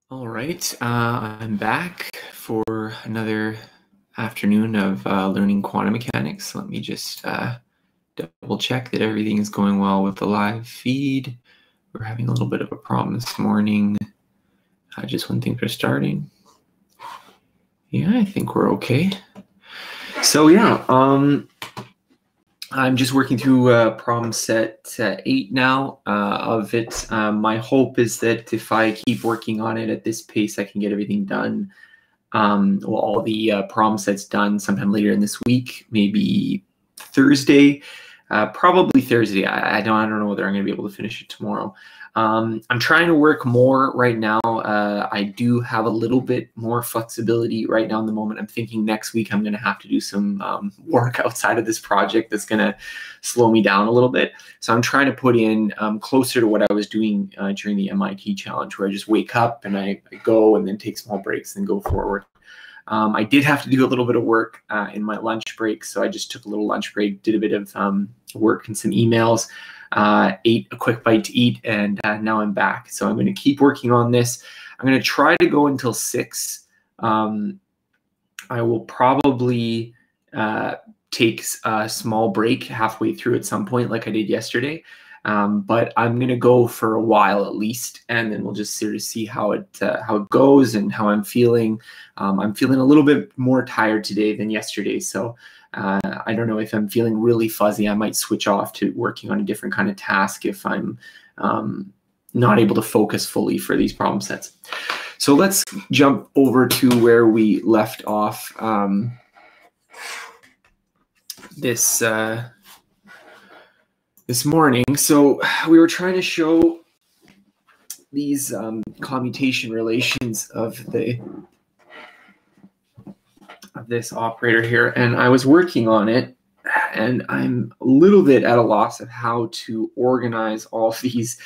All right, I'm back for another afternoon of learning quantum mechanics. Let me just double check that everything is going well with the live feed. We're having a little bit of a problem this morning, just when things are starting. Yeah, I think we're okay. So yeah, I'm just working through problem set 8 now of it. My hope is that if I keep working on it at this pace, I can get everything done. All the problem sets done sometime later in this week, maybe Thursday. Probably Thursday. I don't know whether I'm going to be able to finish it tomorrow. I'm trying to work more right now. I do have a little bit more flexibility right now in the moment. I'm thinking next week I'm going to have to do some work outside of this project that's going to slow me down a little bit. So I'm trying to put in closer to what I was doing during the MIT challenge, where I just wake up and I go and then take small breaks and go forward. I did have to do a little bit of work in my lunch break, so I just took a little lunch break, did a bit of work and some emails, ate a quick bite to eat, and now I'm back. So I'm going to keep working on this. I'm going to try to go until 6. I will probably take a small break halfway through at some point, like I did yesterday. But I'm going to go for a while at least, and then we'll just sort of see how it goes and how I'm feeling. I'm feeling a little bit more tired today than yesterday, so I don't know if I'm feeling really fuzzy. I might switch off to working on a different kind of task if I'm not able to focus fully for these problem sets. So let's jump over to where we left off this morning. So we were trying to show these commutation relations of this operator here, and I was working on it, and I'm a little bit at a loss of how to organize all these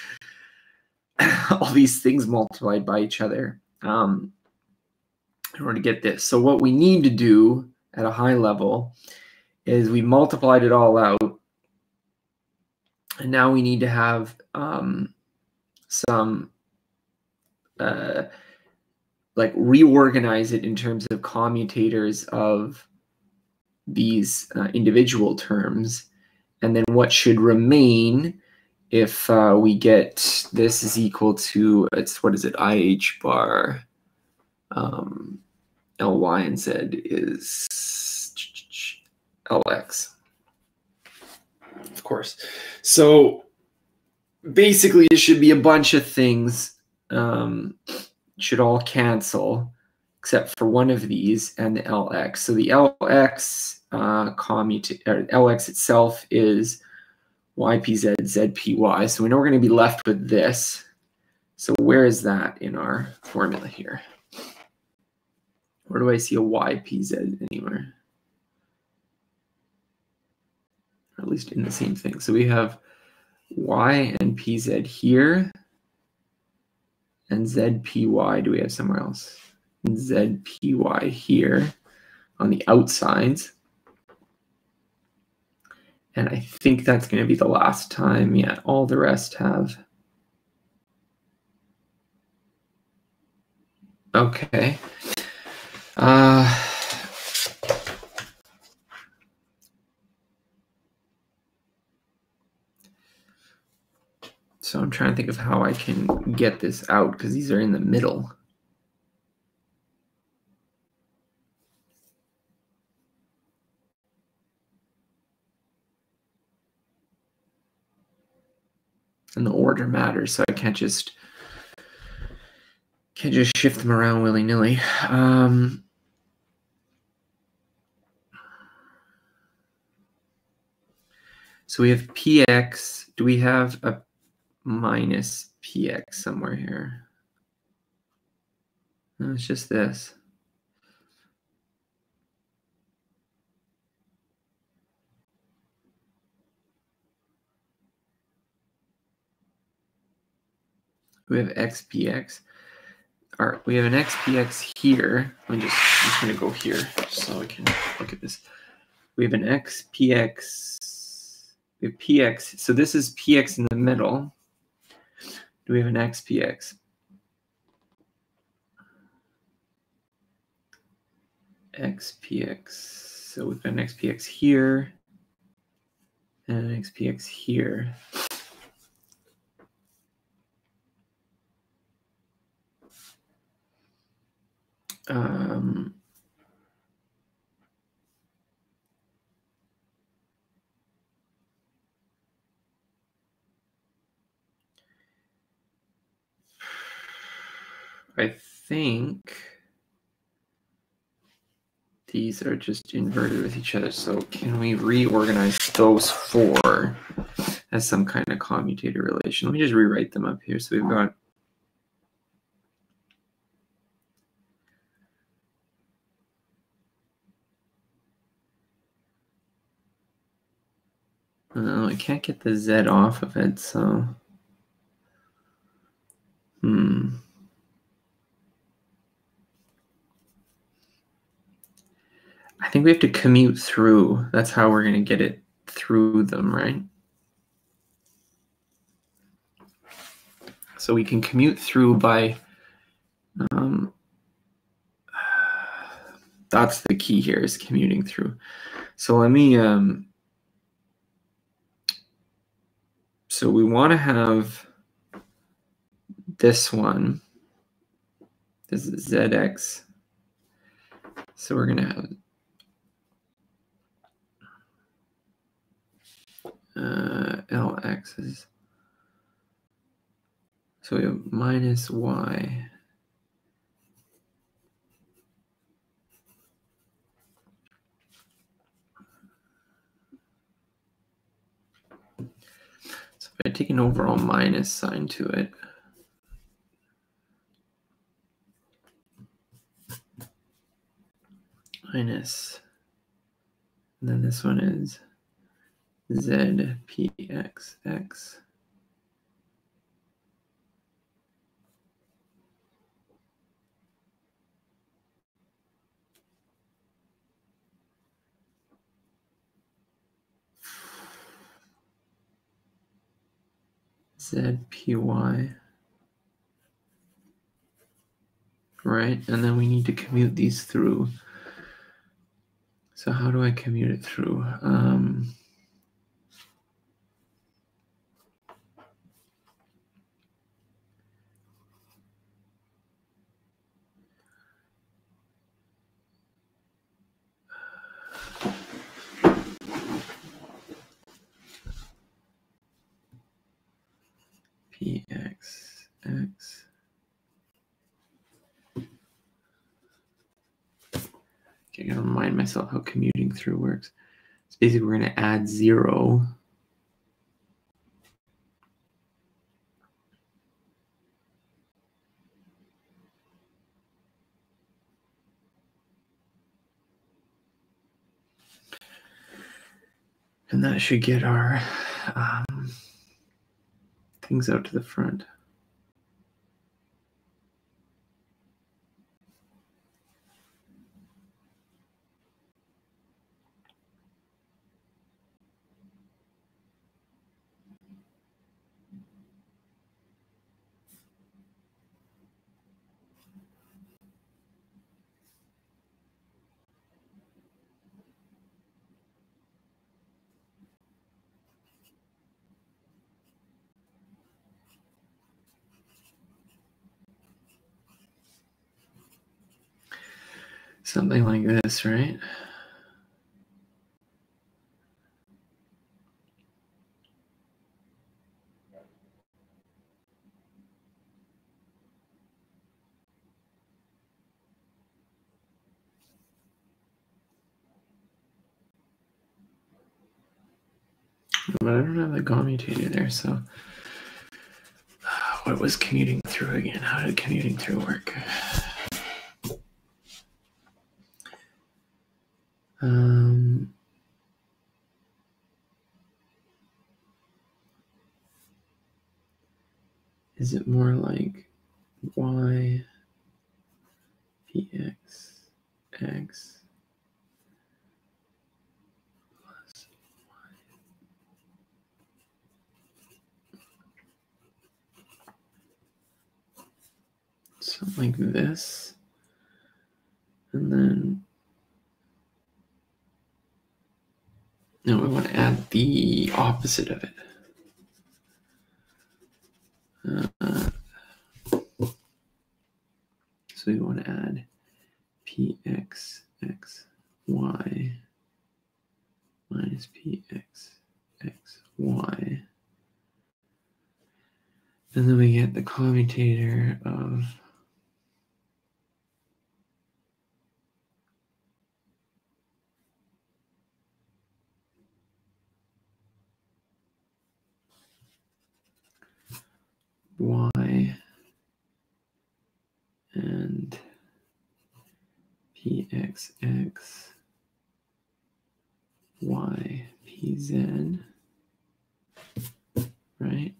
things multiplied by each other in order to get this. So what we need to do at a high level is we multiplied it all out, and now we need to have some like reorganize it in terms of commutators of these individual terms, and then what should remain if we get this is equal to, what is it, IH bar Ly and Z is Lx, of course. So basically it should be a bunch of things should all cancel except for one of these and the Lx. So the Lx Lx itself is ypz zpy. So we know we're going to be left with this. So where is that in our formula here? Where do I see a ypz anywhere? Or at least in the same thing. So we have y and pz here, and zpy, do we have somewhere else? And zpy here on the outsides. And I think that's going to be the last time. Yeah, all the rest have. Okay. So I'm trying to think of how I can get this out, because these are in the middle. And the order matters, so I can't just shift them around willy-nilly. So we have px. Do we have a minus px somewhere here? No, it's just this. We have xpx. All right, we have an xpx here. I'm just going to go here so I can look at this. We have an xpx. We have px. So this is px in the middle. Do we have an xpx? xpx. So we've got an xpx here and an xpx here. I think these are just inverted with each other. So can we reorganize those four as some kind of commutator relation? Let me just rewrite them up here. So we've got I can't get the z off of it, so I think we have to commute through. That's how we're going to get it through them, right? So we can commute through by, that's the key here, is commuting through. So let me, so we want to have this one. This is ZX. So we're going to have LX's. So we have minus Y. So if I take an overall minus sign to it, minus, and then this one is ZPXX. ZPY, right? And then we need to commute these through. So how do I commute it through? PXX. Okay, I gotta remind myself how commuting through works. So basically we're gonna add 0. And that should get our things out to the front. Something like this, right? But I don't have the commutator there, so what was commuting through again? How did commuting through work? Is it more like Y, PX, X plus Y? Something like this. And then Now we want to add the opposite of it. So we want to add px x y minus px x y. And then we get the commutator of y and pxx y pz, right?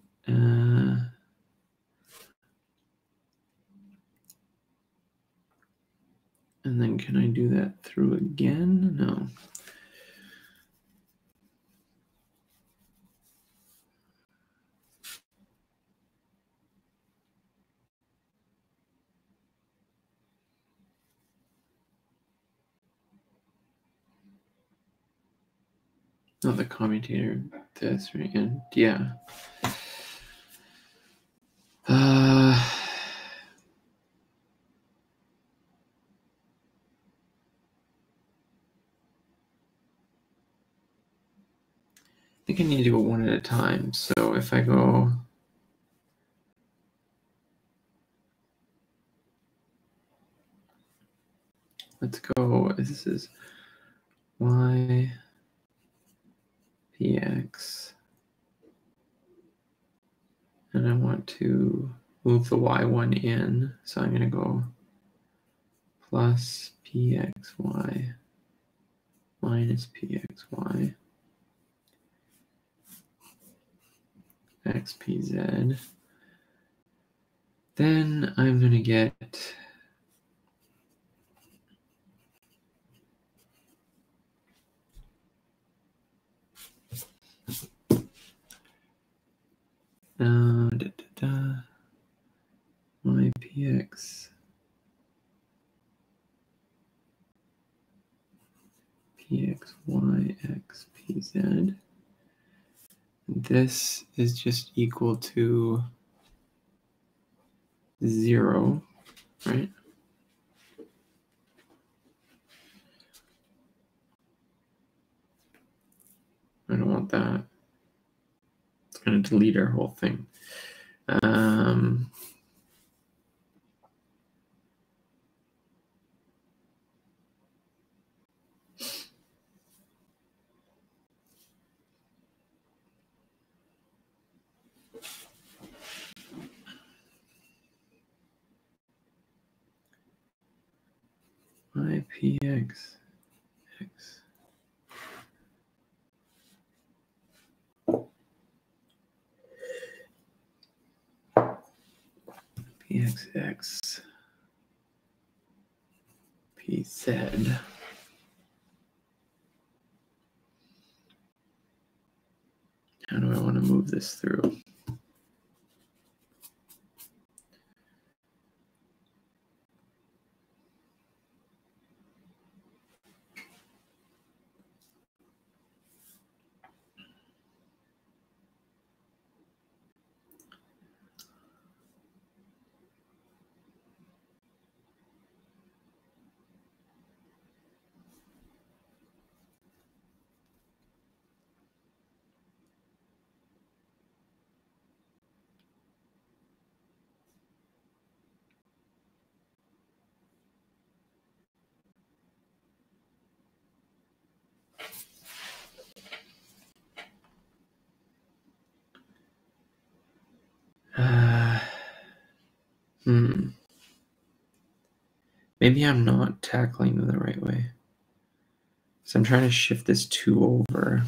And then can I do that through again? No. Not the commutator, this, right? And yeah. I think I need to go one at a time. So if I go, let's go, this is y px, and I want to move the y1 in, so I'm going to go plus pxy minus pxy xpz. Then I'm going to get my px pxy xpz. This is just equal to 0, right? I don't want that. It's going to delete our whole thing. My px x pxx pz. How do I want to move this through? Maybe I'm not tackling them the right way. So I'm trying to shift this 2 over.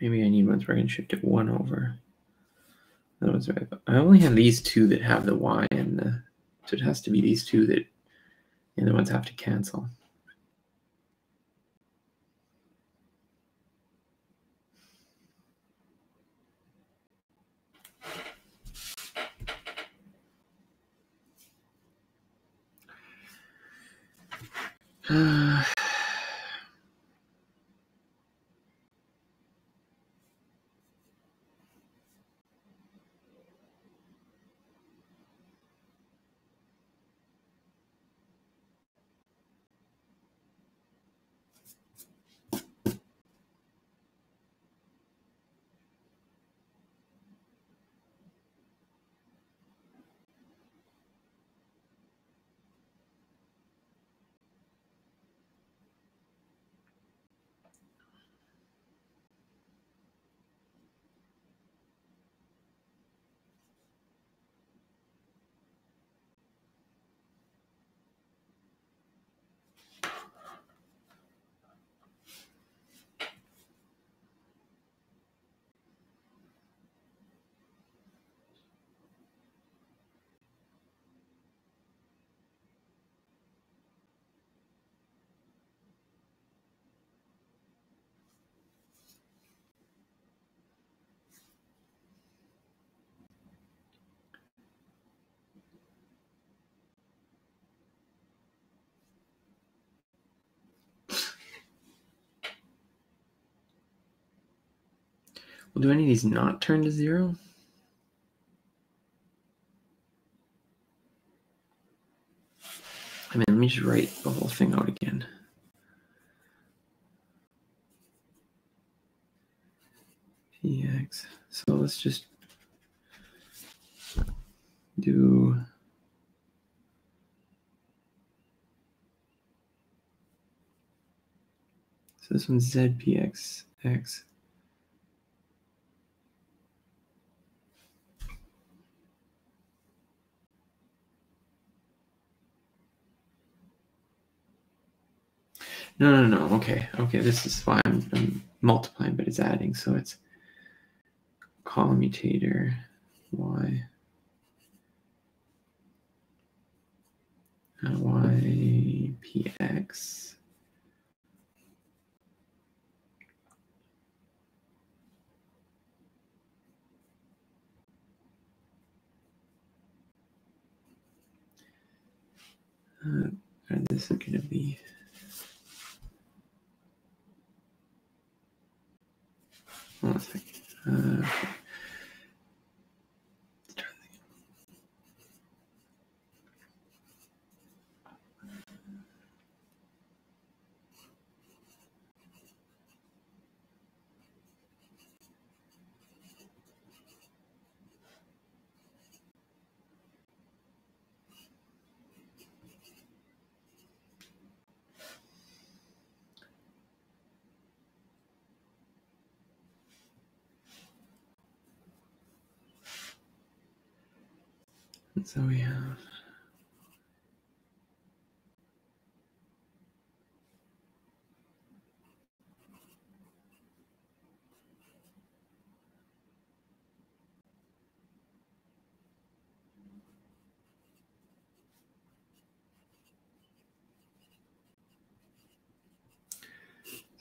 Maybe I need ones where I can shift it 1 over. That was right. I only have these 2 that have the y and the, so it has to be these 2 that the other ones have to cancel. Well, do any of these not turn to 0? I mean, let me just write the whole thing out again. Px. So let's just do so this one's zpx x. No. Okay. This is fine. I'm multiplying, but it's adding, so it's commutator y px. This is going to be one second. Okay. And so we have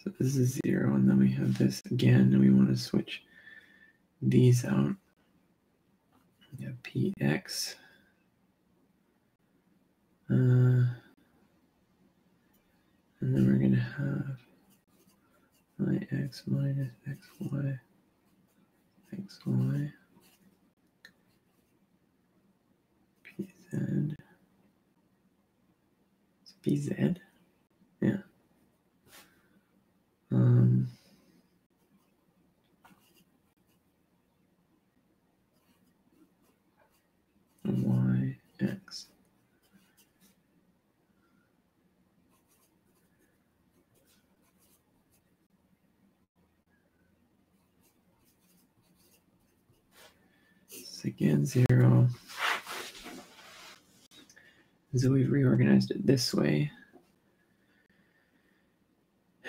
so this is 0, and then we have this again, and we want to switch these out. We have px. And then we're going to have x minus xy, xy, pz. It's pz? Yeah. Yx. It's again 0. So we've reorganized it this way.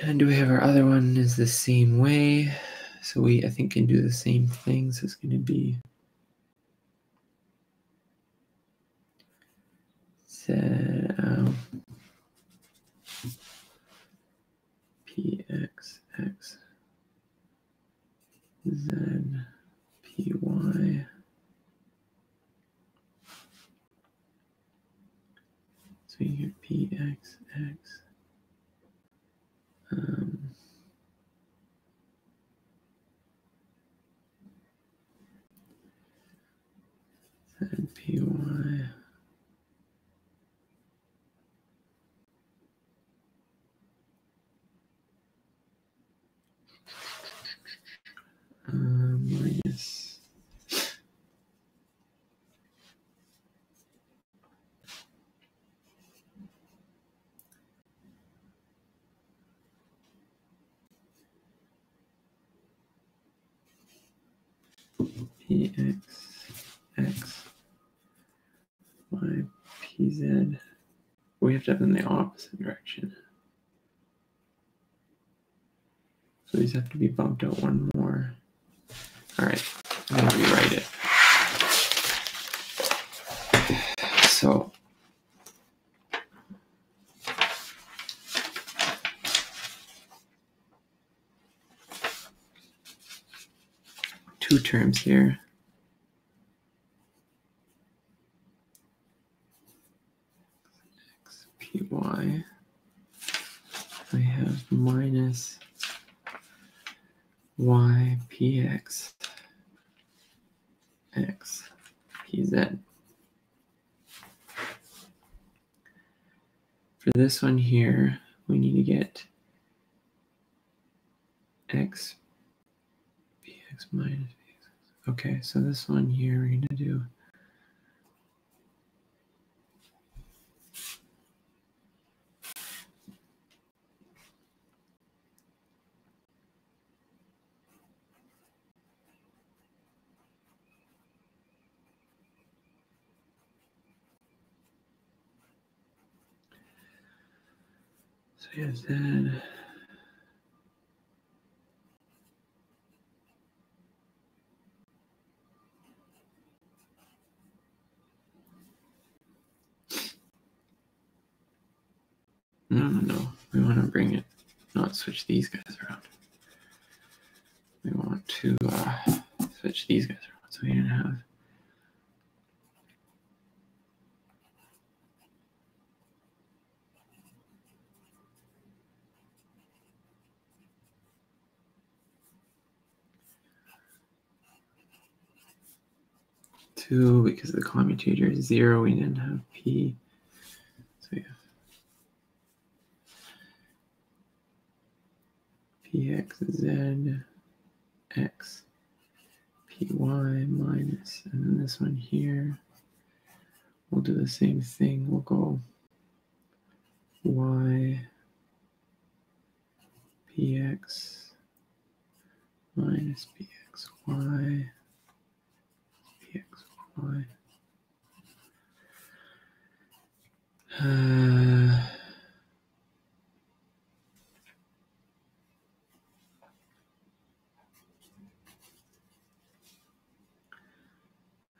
And do we have our other one is the same way? So we, I think, can do the same thing. So it's going to be px x z py. So you get px x. ZPY. Minus px x y pz. We have to have them in the opposite direction. So these have to be bumped out one more. All right, I'm going to rewrite it. So two terms here. XPY. I have minus y px x pz. For this one here, we need to get x px minus px. Okay, so this one here, we're going to do so we have z. No. We want to bring it, not switch these guys around. We want to switch these guys around. So we're going to have two, because the commutator is 0, we then have p. So we have pxz x py minus, and then this one here, we'll do the same thing. We'll go y px minus pxy pxy.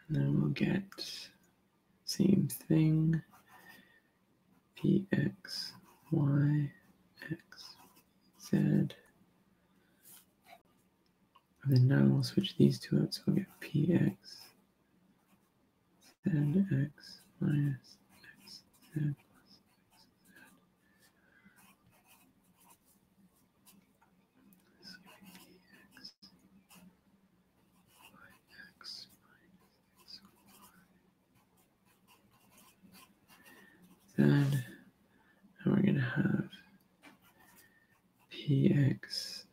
And then we'll get same thing, px, y, x, z. And then now we'll switch these two out, so we'll get px, z, x, minus x, z. Then we're going to have px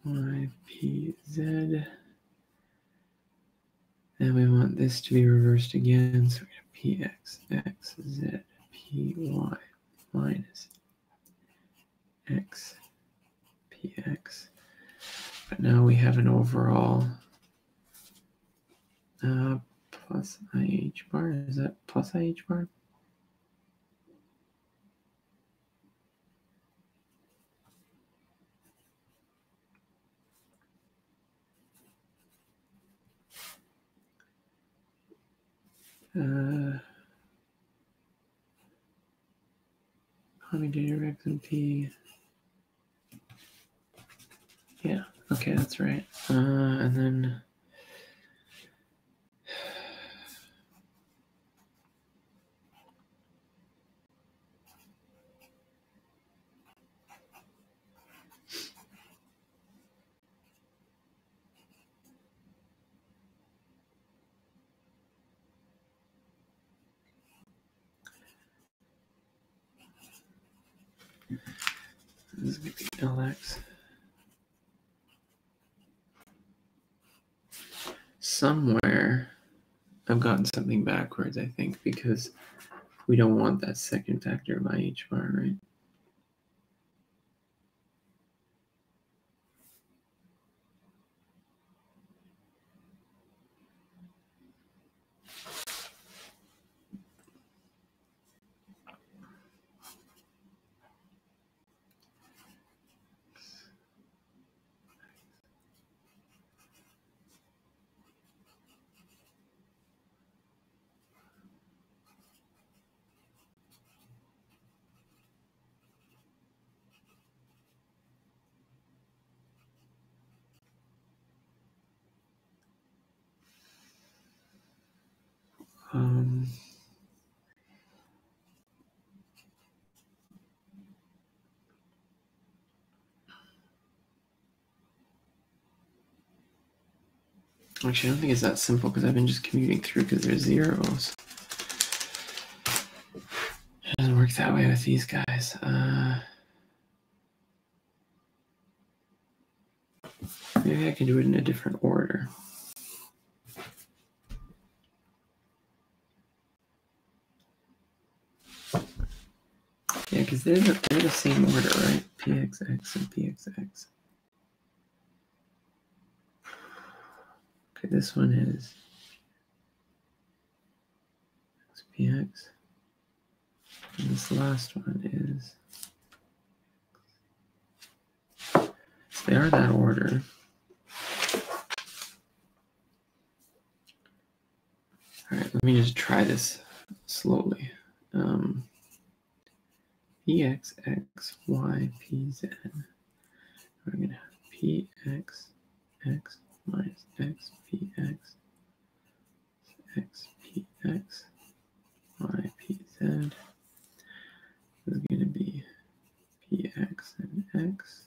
y pz, and we want this to be reversed again, so we're going to px x z py minus x px. But now we have an overall plus IH bar. Is that plus IH bar? Commutator x and p. Yeah, okay, that's right. And then this is going to be LX. Somewhere I've gotten something backwards, I think, because we don't want that second factor of IH bar, right? Actually, I don't think it's that simple because I've been just commuting through because there's zeros. It doesn't work that way with these guys. Maybe I can do it in a different order. Yeah, because they're the same order, right? PXX and PXX. Okay, this one is PX. And this last one is. So they are that order. All right, let me just try this slowly. PX, X, Y, PZ. We're going to have PX, X minus X, PX, X, PX, Y, PZ. This is going to be PX and X.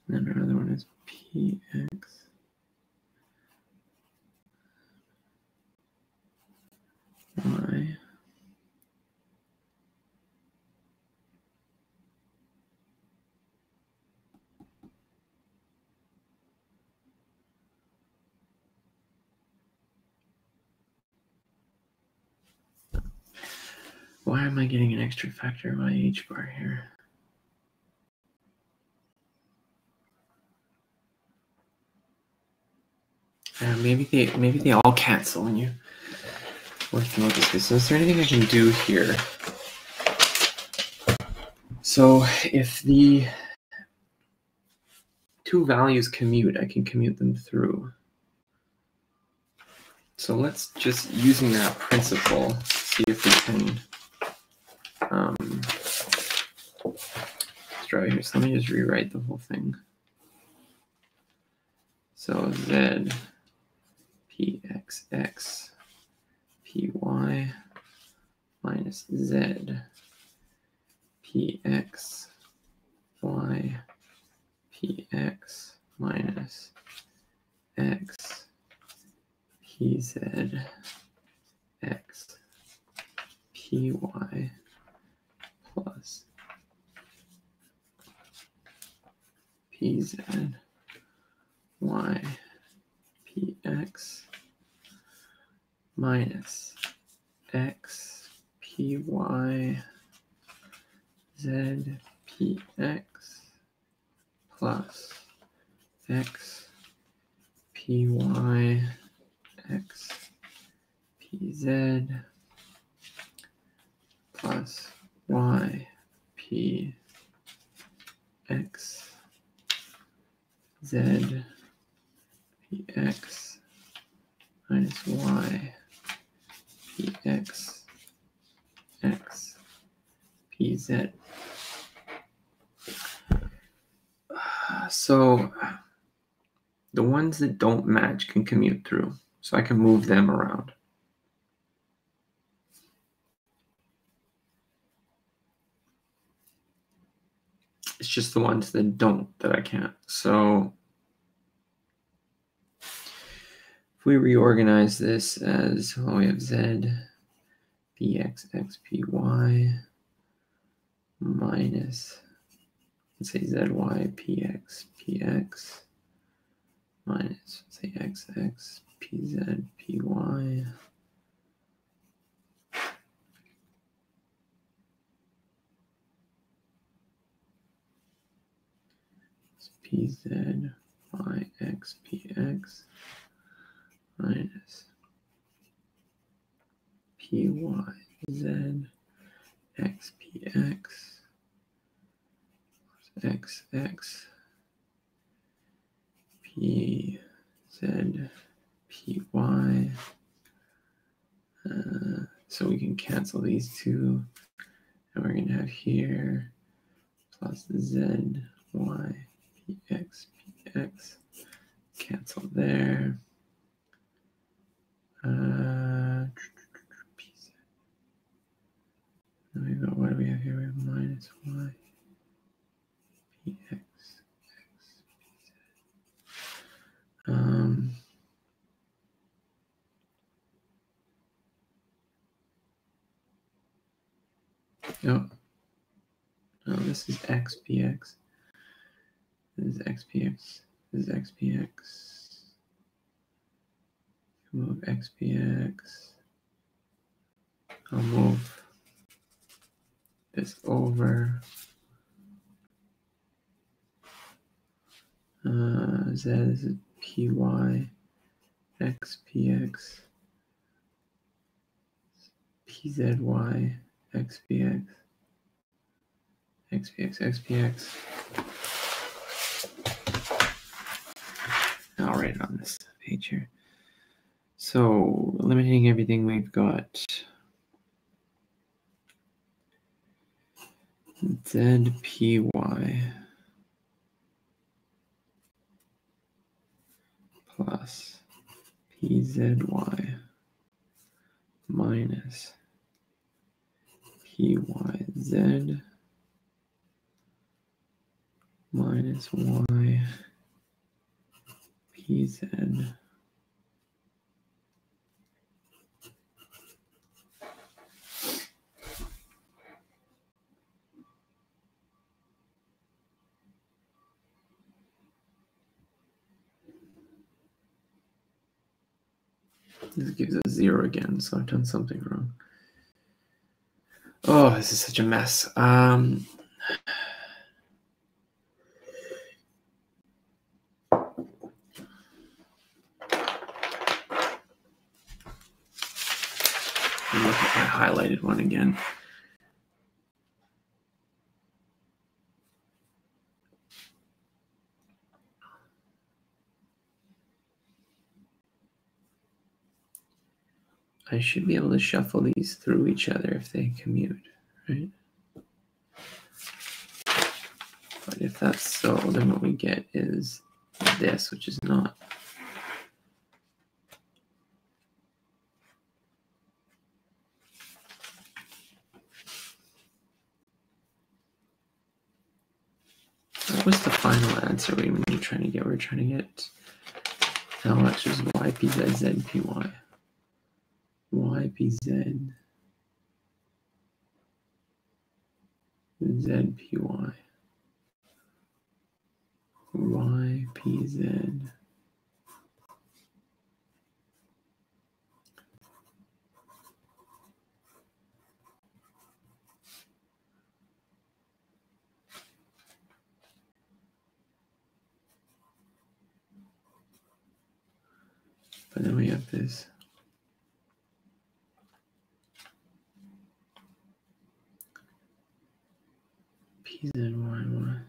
And then our other one is PX, Y. Why am I getting an extra factor by H bar here? Maybe they all cancel when you work them out this way. So is there anything I can do here? So if the two values commute, I can commute them through. So let's just, using that principle, see if we can let's try here. So let me just rewrite the whole thing. So Z PXX PY minus Z PX Y PX minus X PZ X PY plus PZ Y PX minus X PY Z PX plus X PY X PZ plus Y P X Z PX minus Y PX X PZ. So the ones that don't match can commute through. So I can move them around. It's just the ones that don't that I can't. So if we reorganize this as, well, we have Z PX X PY minus, let's say ZY PX PX minus, let's say XX PZ PY. PZ Y X PX minus PY Z X PX XX P Z P Y. So we can cancel these two. And we're going to have here plus Z Y P X P X. Cancel there. PZ. Then we got, what do we have here? We have minus Y P X X P Z. No, this is XPX. This is XPX. This is XPX. Move XPX. I'll move this over. Z is PY. XPX. PZY. XPX. XPX, XPX. I'll write it on this page here. So, eliminating everything, we've got ZPY plus PZY minus PYZ minus Y PZ. This gives us 0 again, so I've done something wrong. Oh, this is such a mess. Look at my highlighted one again. I should be able to shuffle these through each other if they commute, right? But if that's so, then what we get is this, which is not. What was the final answer we were trying to get? We're trying to get LX is YPZ ZPY. YPZ ZPY. YPZ. But then we have this. PZYY.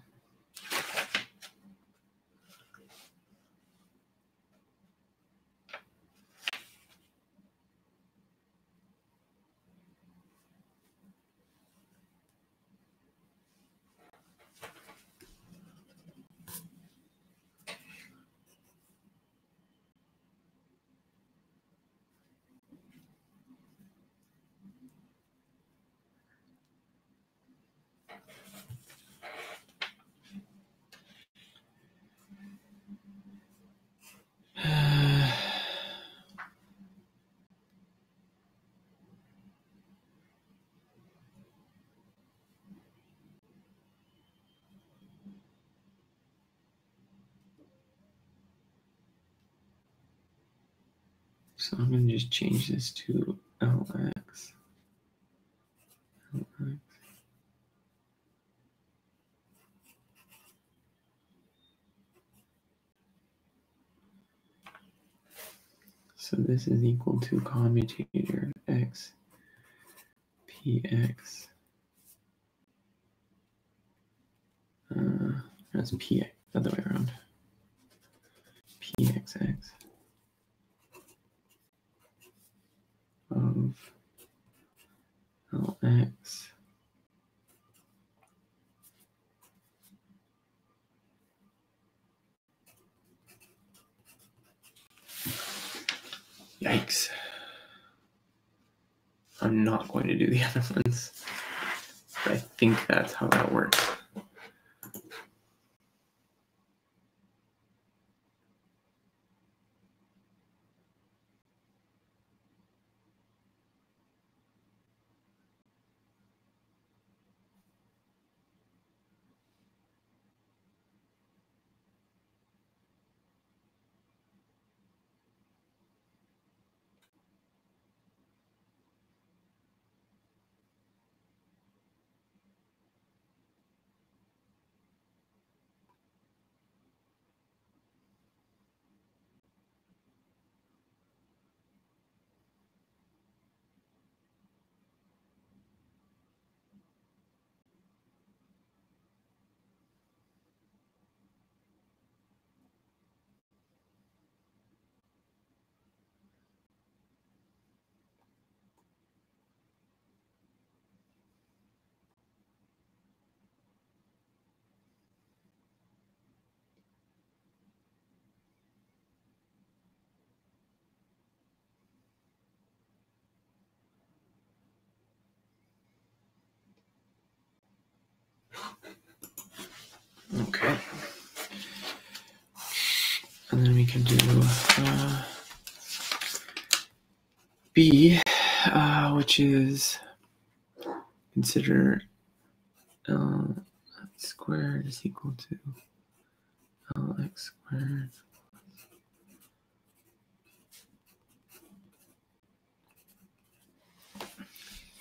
So I'm going to just change this to LX. LX. So this is equal to commutator X PX. That's PX, the other way around. Yikes. I'm not going to do the other ones. But I think that's how that works. Okay. And then we can do B, which is consider L squared is equal to Lx squared.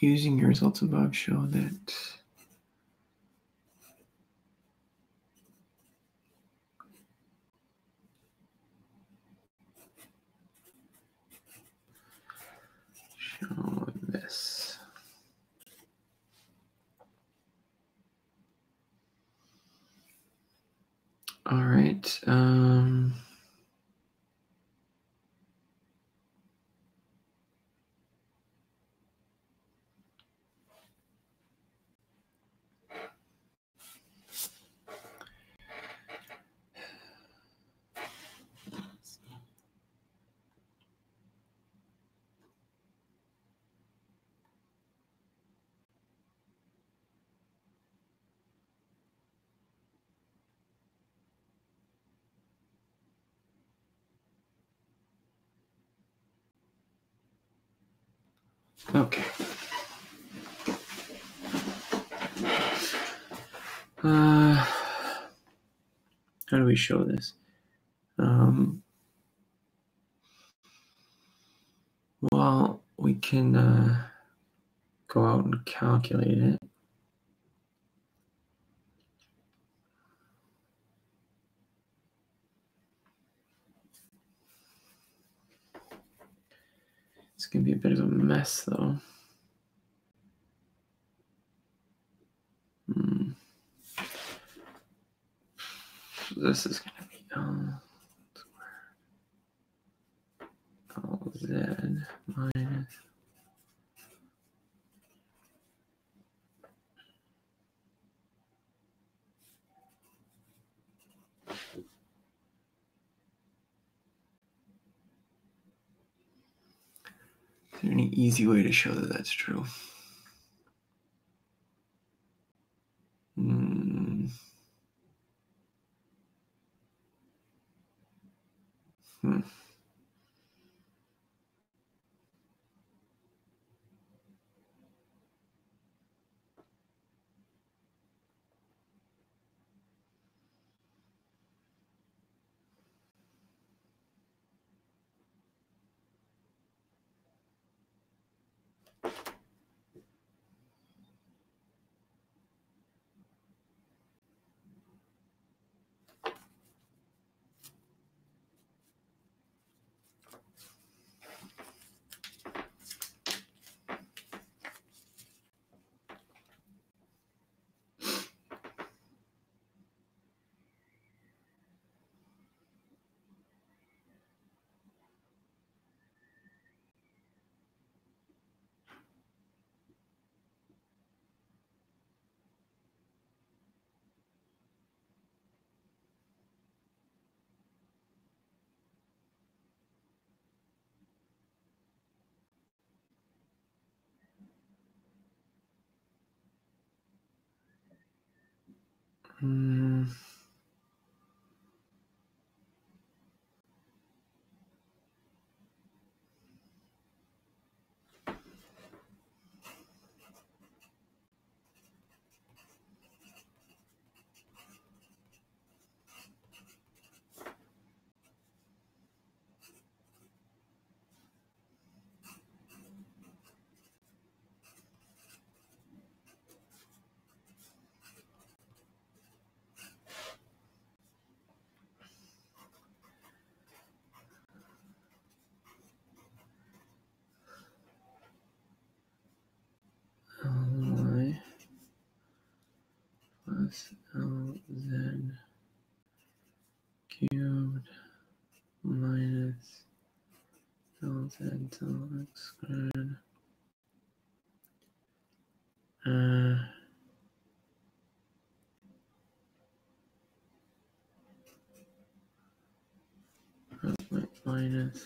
Using your results above show that this. All right. Okay. How do we show this? Well, we can go out and calculate it. It's going to be a bit of a mess, though. This is going to be LZ minus Is there any easy way to show that that's true? Hmm. Ly plus Lz cubed minus Lz till x squared. Minus.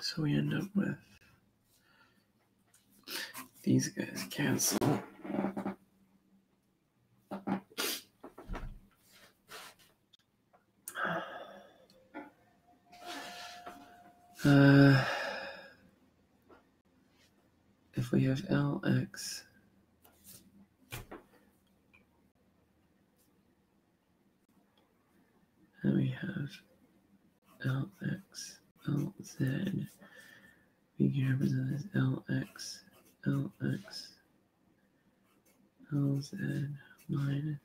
So we end up with these guys cancel. If we have Lx, and we have Lx, Lz, we can represent as Lx, Lx, Lz minus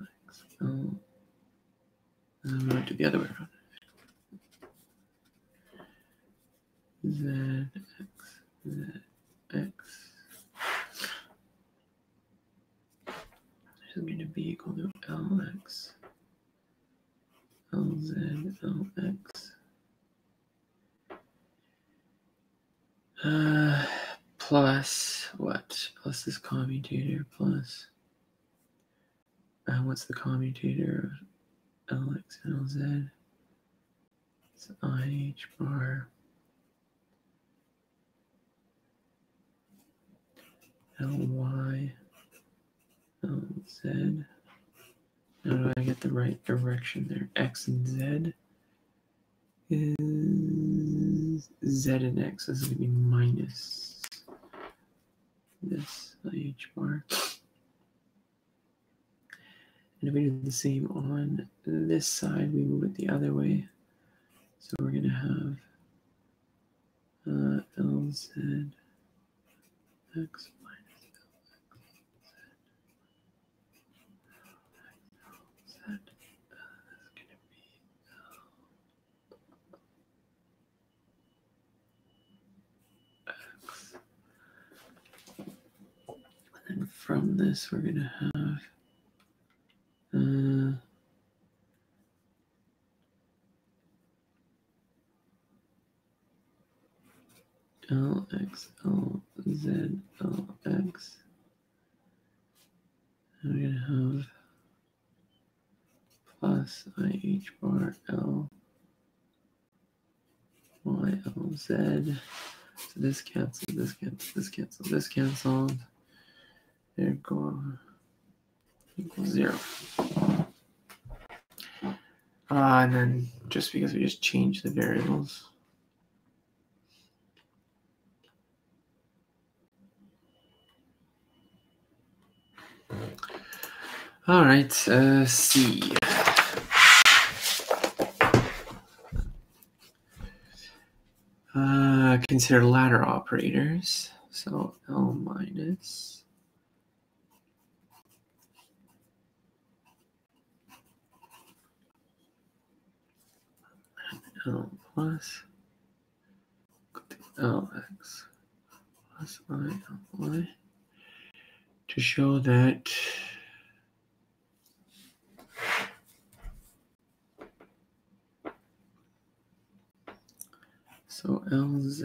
X, L. And we went to the other way around. Zx, Zx is going to be equal to Lx, Lz, Lx. Plus what? Plus this commutator plus. What's the commutator of Lx and Lz? It's IH bar Ly Lz. How do I get the right direction there? X and Z is Z and X. This is going to be minus this IH bar. And if we do the same on this side, we move it the other way. So we're going to have Lz X minus Lz. That's going to be X. And then from this, we're going to have Lx, Lz, Lx. And we're going to have plus IH bar L Y Lz. So this cancels, this cancels, this cancels, this cancels. There go equals 0. And then just because we just changed the variables. All right, C. Consider ladder operators. So L minus L plus Lx plus I to show that so Lz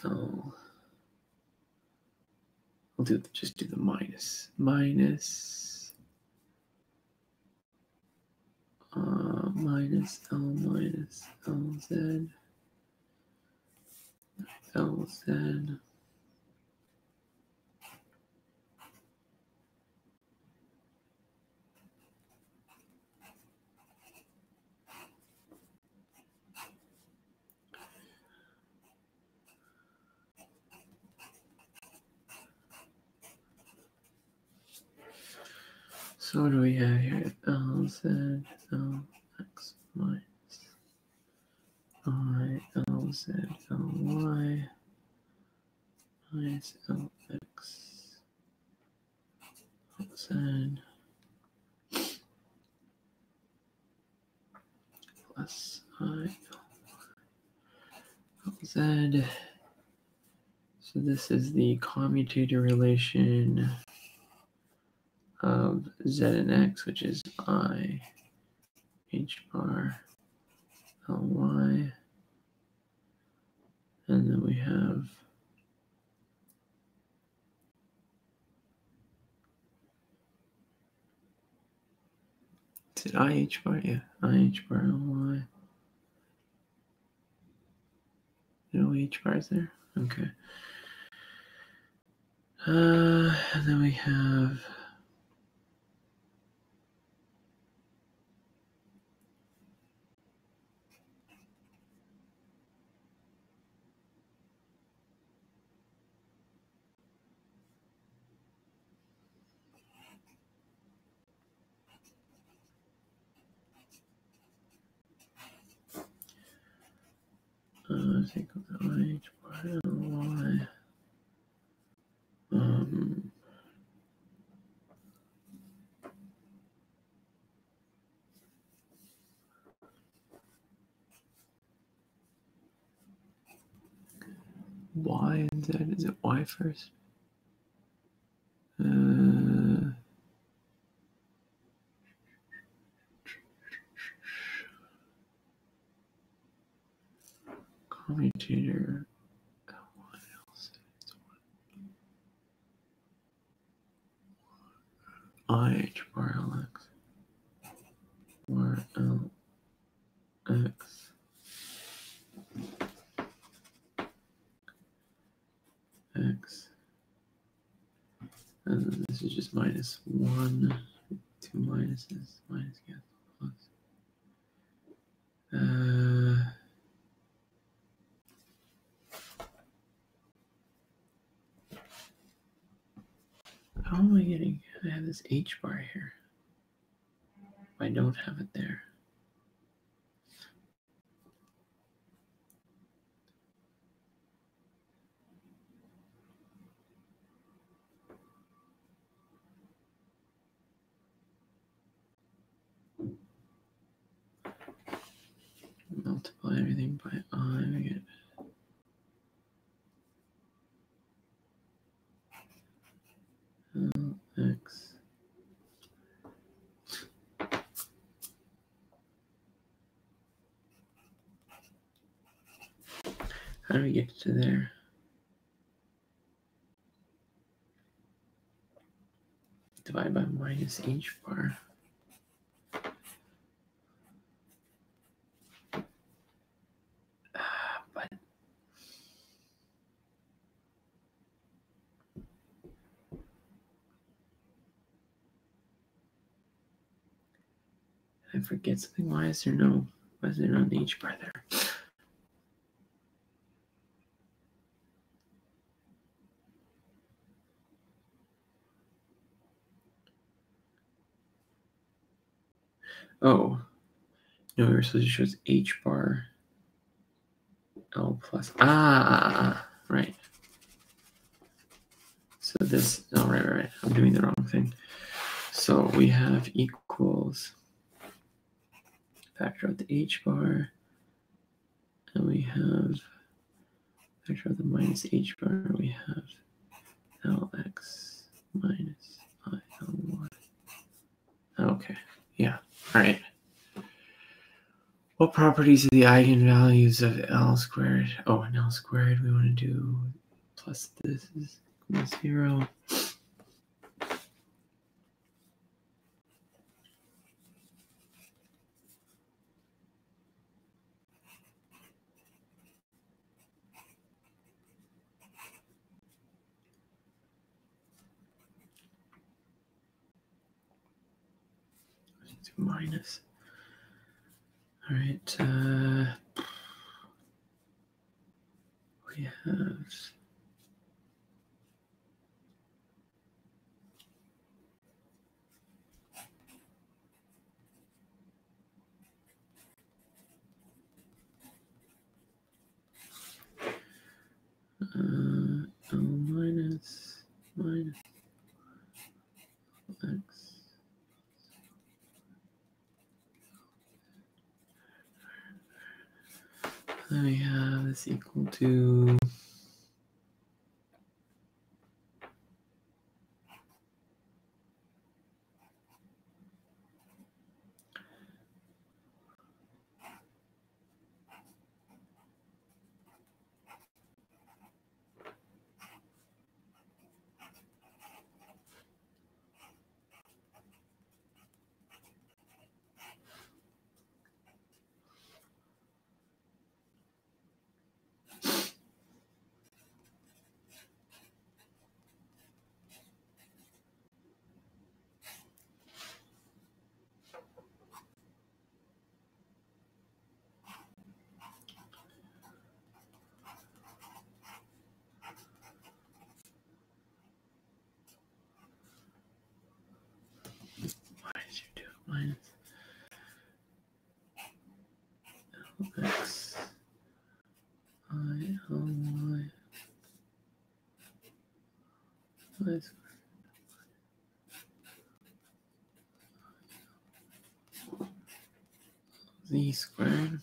L. I'll just do the minus minus L minus LZ. LZ. So what do we have here? LZ, LX minus I, LZ, LY minus LX, LZ plus I, LZ. So this is the commutator relation of Z and X, which is I, H bar, Ly. And then we have is it IH bar? Yeah, IH bar Ly. No H bars there? Okay. And then we have think of the IH bar Ly. Y and Z. Is it Y first? Commutator. What else? IH bar LX. Bar LX. X. And then this is just minus 1. 2 minuses. Minus cancel plus. How am I getting? I have this H bar here. I don't have it there. Multiply everything by I, we get X. How do we get to there? Divide by minus H bar. But I forget something. Why is there no H bar there? Oh, no, we were supposed to show H bar L plus. Right. So this, right. I'm doing the wrong thing. So we have equals, factor out the H bar, and we have factor out the minus H bar, we have Lx minus ILy. Okay, yeah, all right. What properties of the eigenvalues of L squared? Oh, and L squared, we want to do plus this is equal to 0. do minus. All right. We have L minus x. Then we have this equal to minus Lx I L y plus z squared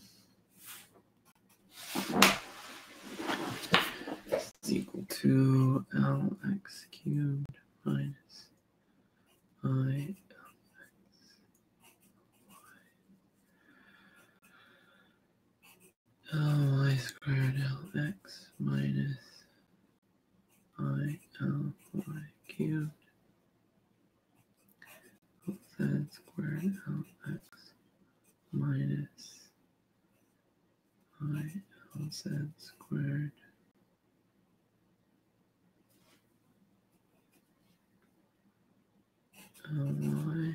is equal to Lx cubed minus I Ly squared Lx minus I Ly cubed z squared Lx minus I Lz squared Ly.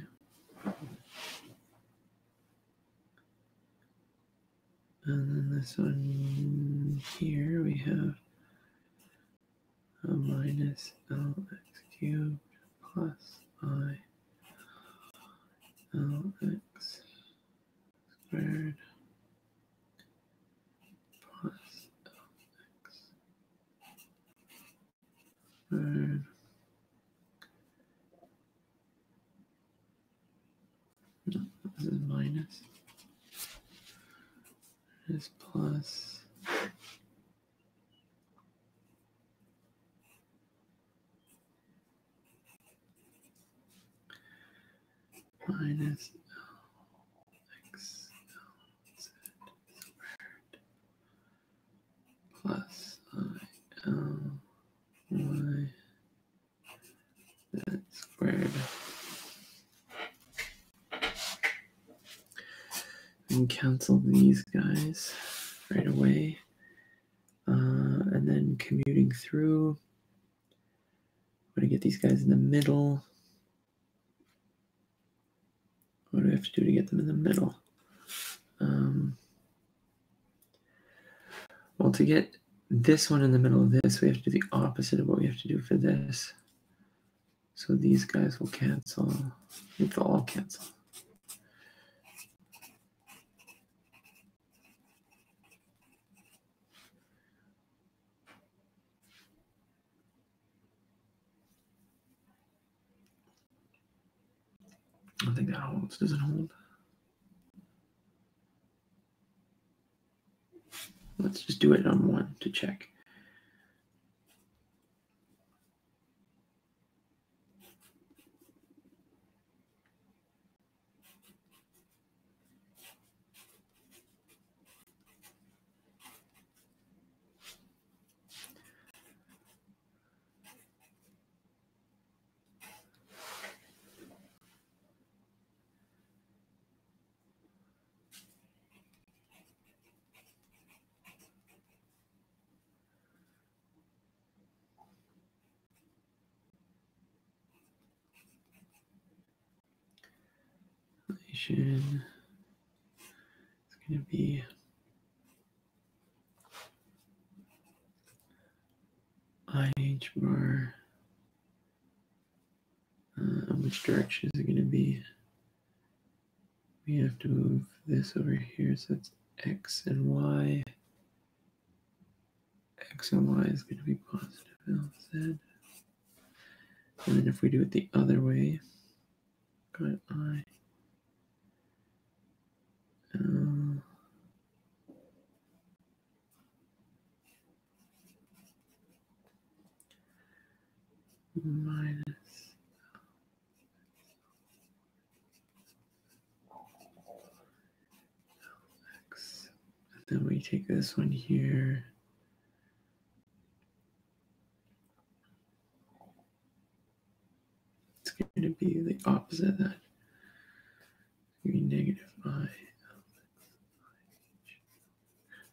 And then this one here we have a minus Lx cubed plus I Lx squared plus Lx squared. No, this is minus. This is plus. Minus Lx Lz squared plus I Ly z squared. And cancel these guys right away. And then commuting through. I'm going to get these guys in the middle. What do I have to do to get them in the middle? Well, to get this one in the middle of this, we have to do the opposite of what we have to do for this. So these guys will cancel. They'll all cancel. I don't think that holds. Does it hold? Let's just do it on one to check. condition is going to be IH bar. Which direction is it going to be? We have to move this over here, so it's X and Y. X and Y is going to be positive LZ. And then if we do it the other way, got I, L, minus LX. And then we take this one here. It's going to be the opposite of that. It's going to be negative I, L,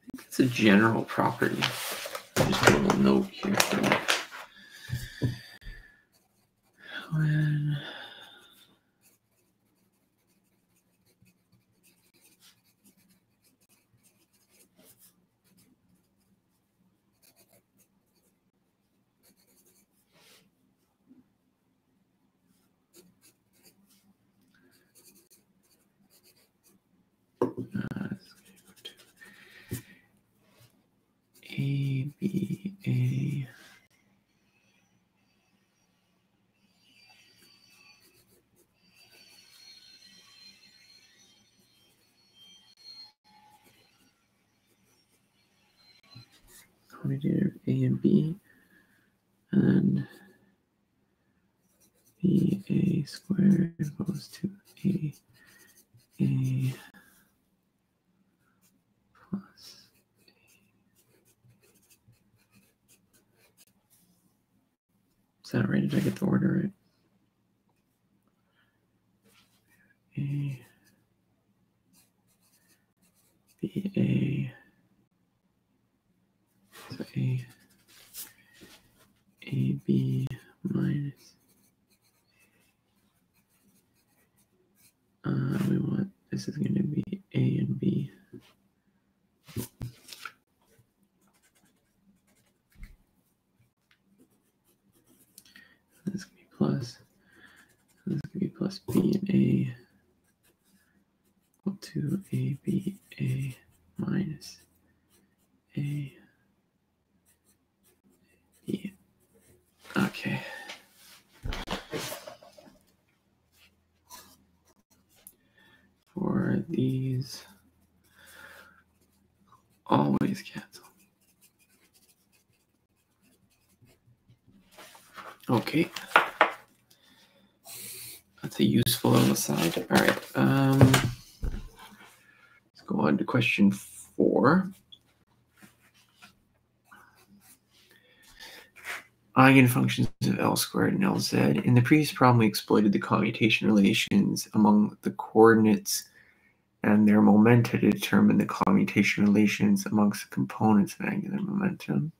I think it's a general property. Just a little note here for that. When A, B, A. Commutator of A and B, and BA squared goes to A plus. Is that right? Did I get the order right? A, BA, so AB minus, we want, this is going to be A and B. This can be plus, this can be plus B and A equal to AB, A minus A, B. Okay. For these, always cancel. Okay. That's a useful little aside. All right. Let's go on to question 4. Eigenfunctions of L squared and LZ. In the previous problem, we exploited the commutation relations among the coordinates and their momenta to determine the commutation relations amongst the components of angular momentum.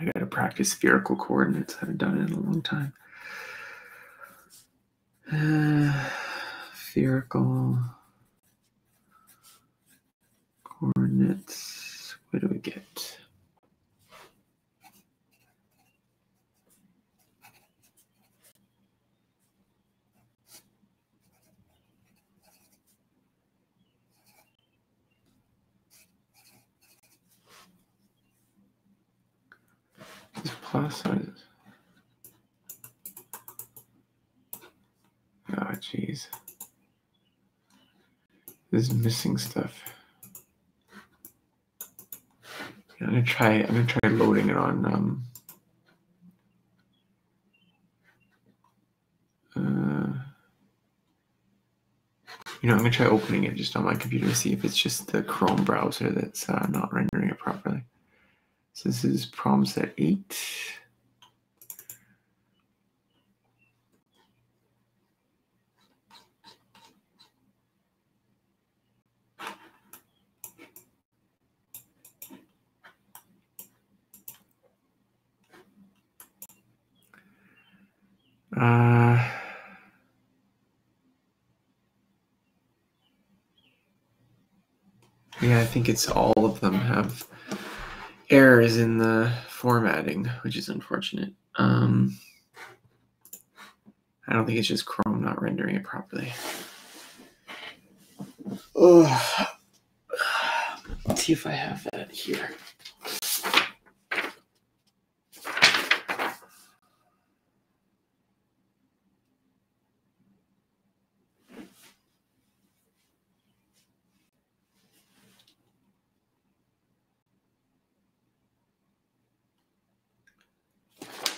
I got to practice spherical coordinates. I haven't done it in a long time. Spherical coordinates. What do we get? Is plus or is... Oh, geez. This is missing stuff. I'm gonna try loading it on I'm gonna try opening it just on my computer to see if it's just the Chrome browser that's not rendering it properly. So this is problem set 8. Yeah, I think it's all of them have errors in the formatting, which is unfortunate. I don't think it's just Chrome not rendering it properly. Oh, let's see if I have that here.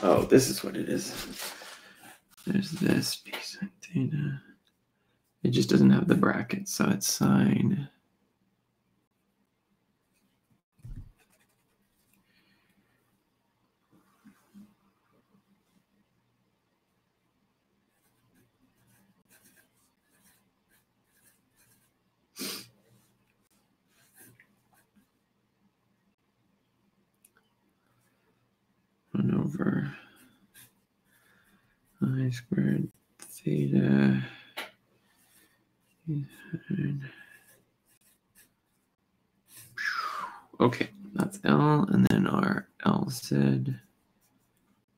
Oh, this is what it is. There's this piece of data. It just doesn't have the brackets, so it's sign. Over I squared theta. Okay, that's L, and then our LZ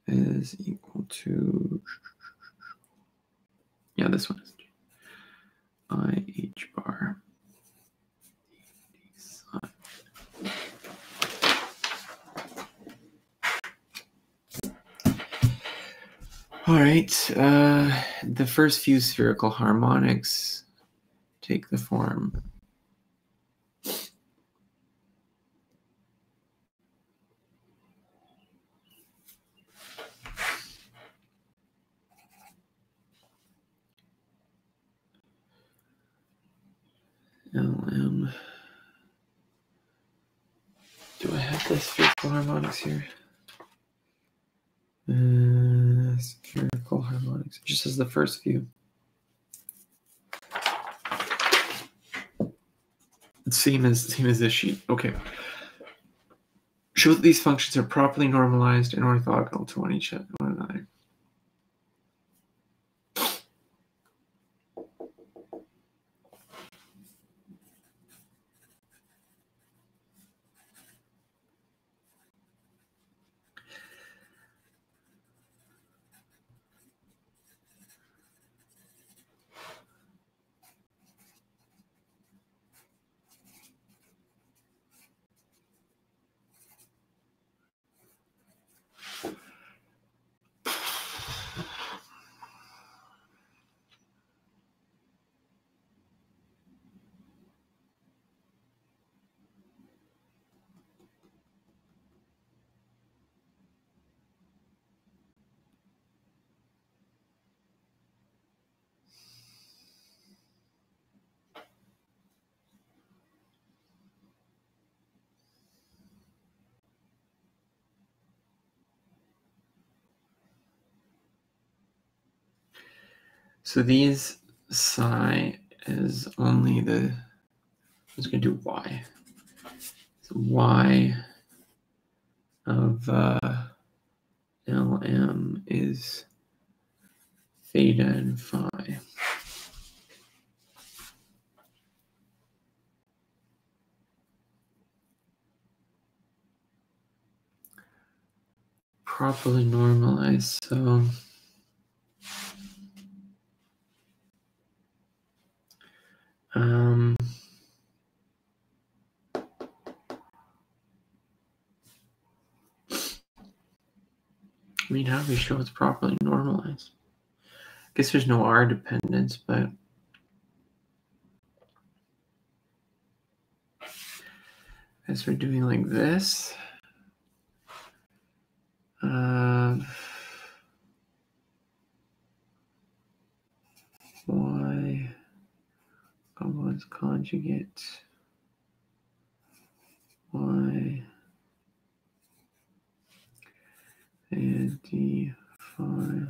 is equal to, yeah, this one is I H bar. All right, the first few spherical harmonics take the form LM. Do I have the spherical harmonics here? Spherical harmonics. It just says the first few. Same as this sheet. Okay. Show that these functions are properly normalized and orthogonal to one another. So these psi is only the, I'm just going to do y. So y of LM is theta and phi. Properly normalized, so I mean, how do we show it's properly normalized? I guess there's no R dependence, but as we're doing like this, y was conjugate y and d phi.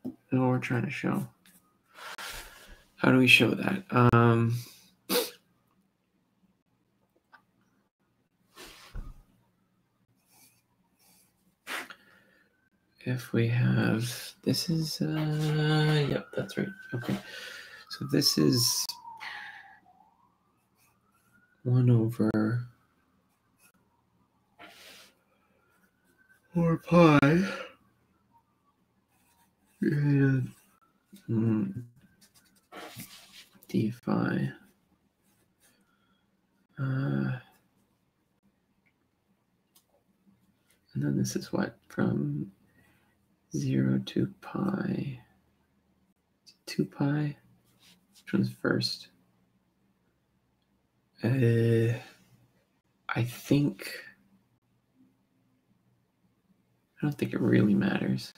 That's what we're trying to show. How do we show that? if we have, this is, yep, that's right. Okay. So this is 1 over 4 pi. And d phi. And then this is what? From 0 to pi. 2 pi? Which one's first? I don't think it really matters.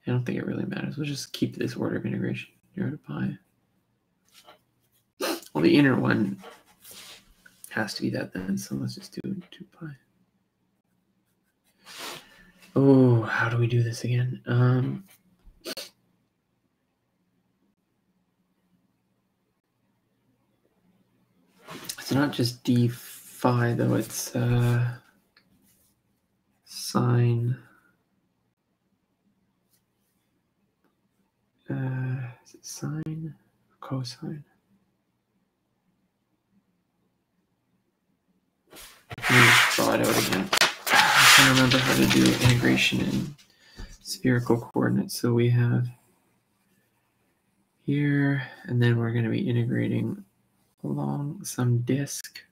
I don't think it really matters. We'll just keep this order of integration. 0 to pi. Well, the inner one has to be that then, so let's just do 2 pi. Oh, how do we do this again? It's not just d phi, though. It's sine. Is it sine? Cosine? Let me just draw it out again. I can't remember how to do integration in spherical coordinates. So we have here, and then we're going to be integrating along some disk.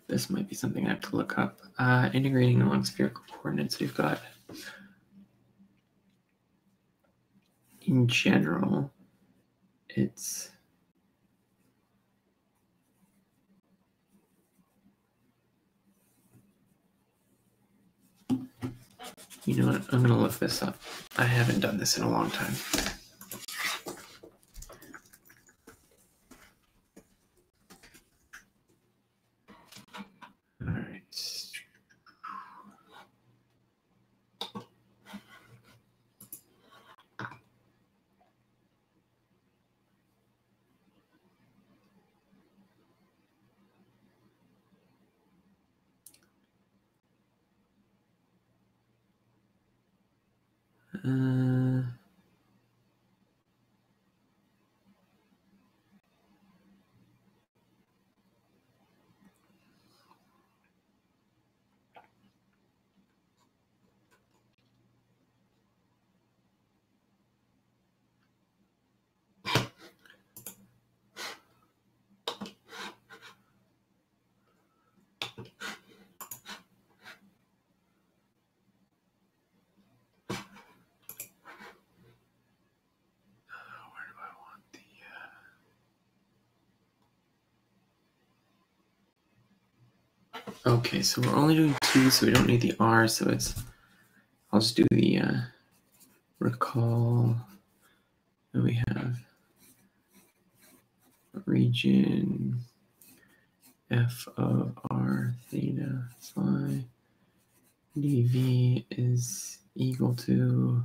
This might be something I have to look up. Integrating along spherical coordinates, we've got, in general, it's you know what? I'm going to look this up. I haven't done this in a long time. All right. Okay, so we're only doing 2, so we don't need the R, so I'll just do the recall. And we have region f of r theta phi dv is equal to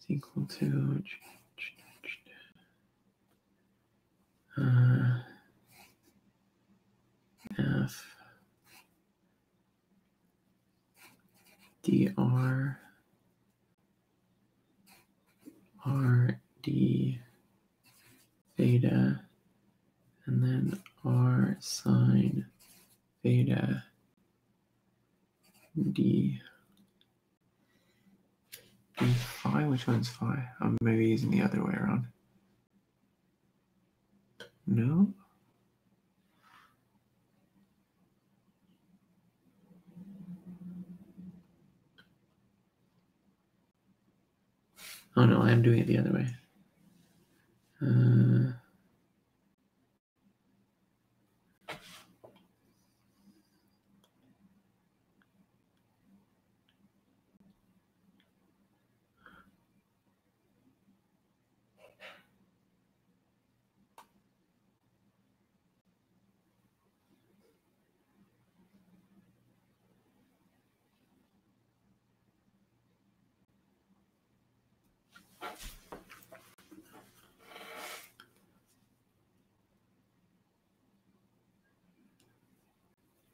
equal to f dr r d theta and then r sine theta d phi. Which one's phi? I'm maybe using the other way around. No. Oh no, I am doing it the other way.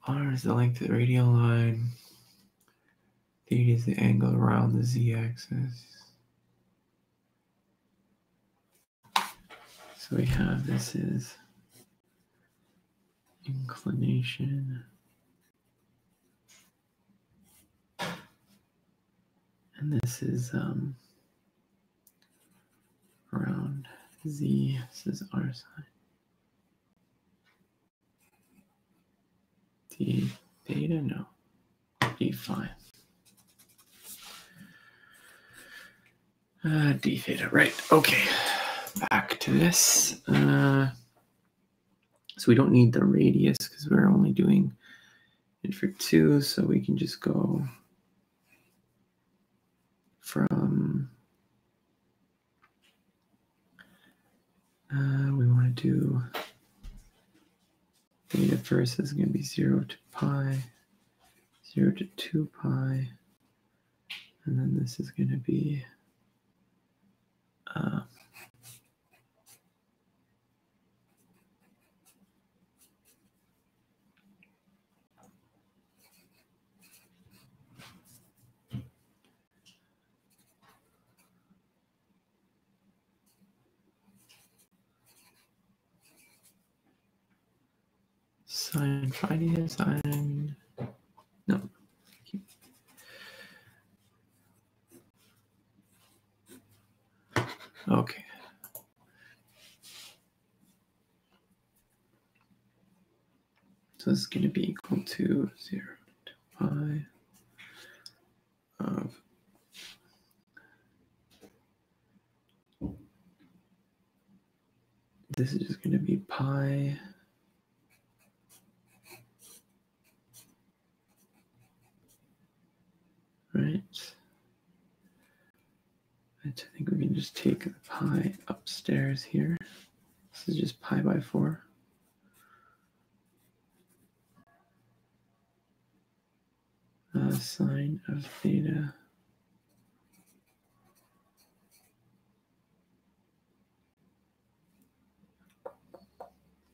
R is the length of the radial line. Theta is the angle around the z-axis. So we have this is inclination. And this is around z. This is r sine. D theta? No. D phi. D theta, right. Okay. Back to this. So we don't need the radius because we're only doing it for 2. So we can just go from, we want to do theta first is going to be 0 to pi, 0 to 2 pi. And then this is going to be sine phi theta, sine, no. Okay. So this is going to be equal to 0 to pi of this is just going to be pi right. I think we can just take the pi upstairs here. This is just pi by 4. Sine of theta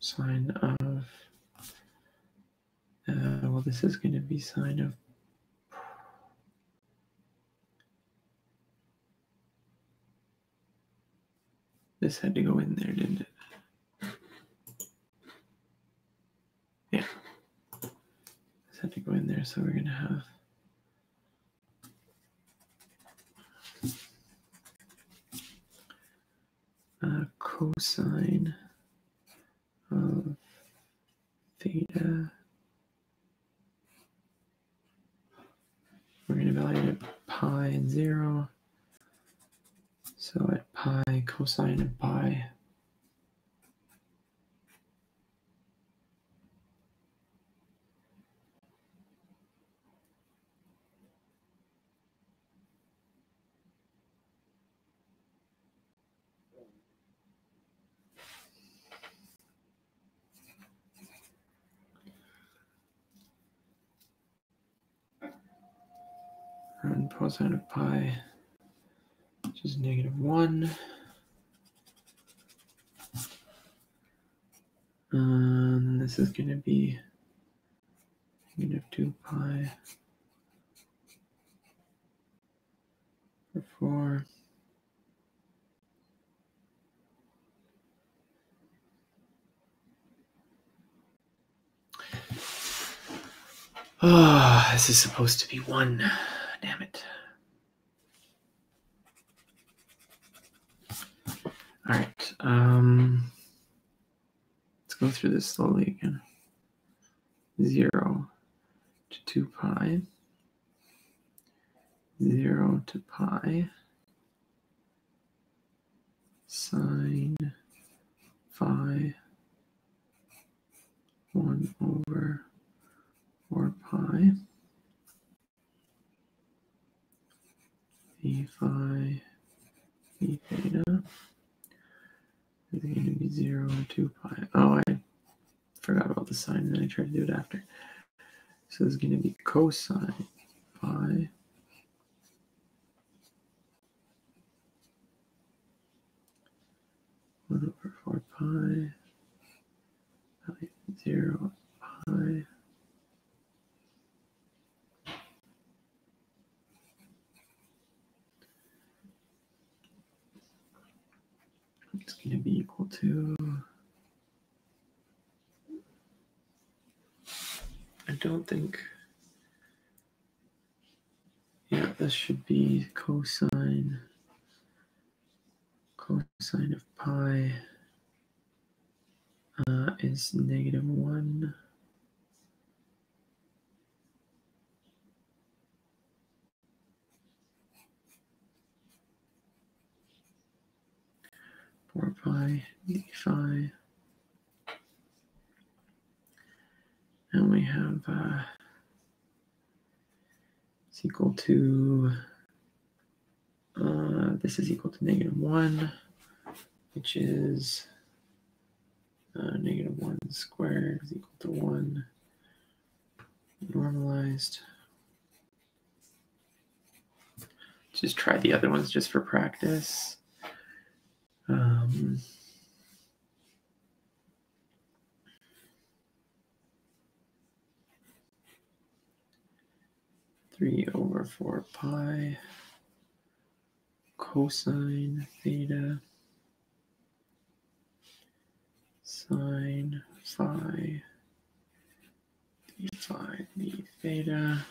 sine of well, this is going to be sine of this had to go in there, didn't it? Yeah, this had to go in there, so we're going to have cosine of theta. We're going to evaluate at pi and 0. So at pi, cosine of pi. And cosine of pi, which is -1. And this is going to be -2 pi for 4. Oh, this is supposed to be 1. Damn it. All right. Let's go through this slowly again. 0 to 2 pi. 0 to pi. Sine phi 1 over 4 pi. E phi e theta is going to be 0 to 2 pi. Oh, I forgot about the sign, and then I tried to do it after. So it's going to be cosine phi 1 over 4 pi, 0 pi It's going to be equal to, I don't think, yeah, this should be cosine of pi is -1. Four pi d phi, and we have it's equal to this is equal to -1, which is -1 squared is equal to 1 normalized. Just try the other ones just for practice. 3/4 pi cosine theta sine phi d phi d theta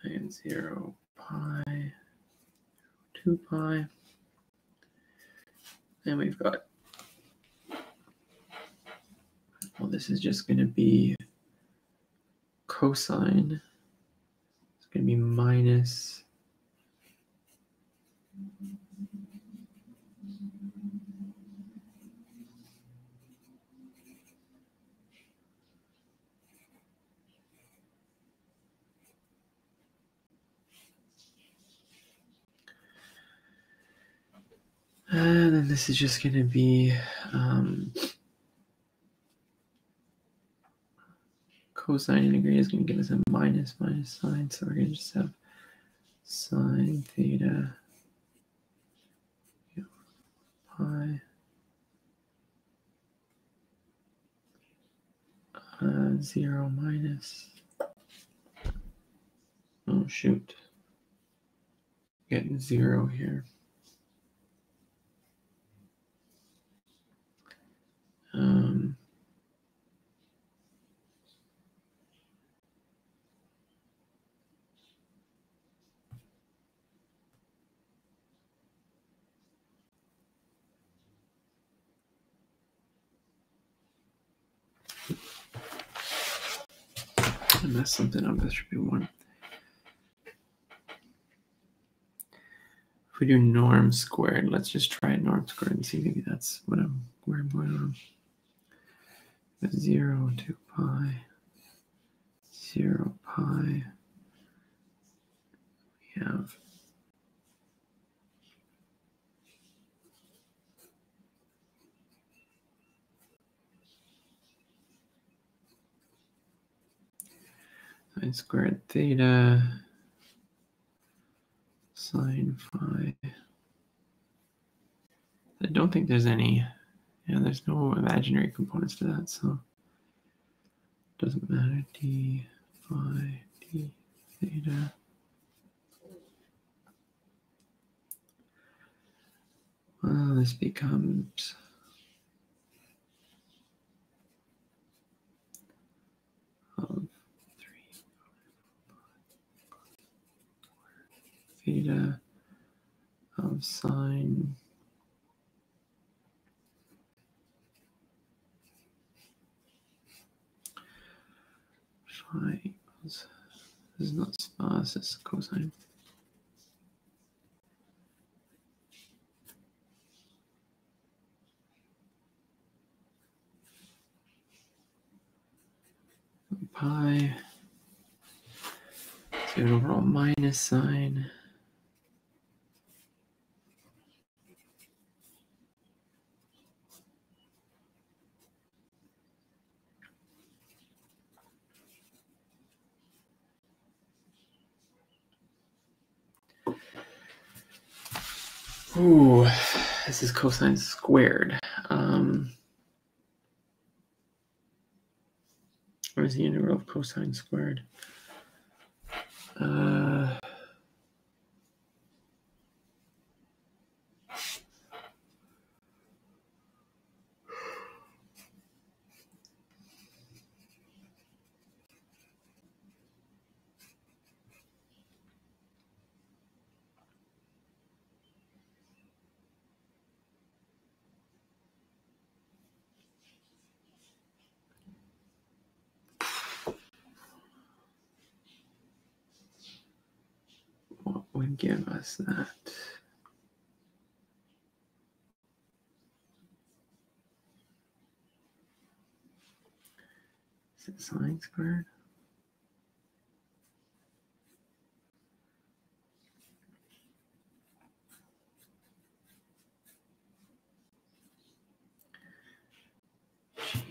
and 0 pi 2 pi. And we've got, well, this is just going to be cosine. It's going to be minus and then this is just going to be cosine integrate is going to give us a minus sign, so we're going to just have sine theta pi 0 minus, oh shoot, getting 0 here. I messed something up. That should be 1. If we do norm squared, let's just try norm squared and see, maybe that's where I'm going on. 0 to pi 0 pi. We have sine squared theta sine phi. I don't think there's any, yeah, there's no imaginary components to that, so it doesn't matter. D phi d theta. Well, this becomes of 3 theta of sine phi equals, this is not this is cosine. Pi, so an overall minus sign. Ooh, this is cosine squared. Where's the integral of cosine squared? would give us that? Is it sine squared?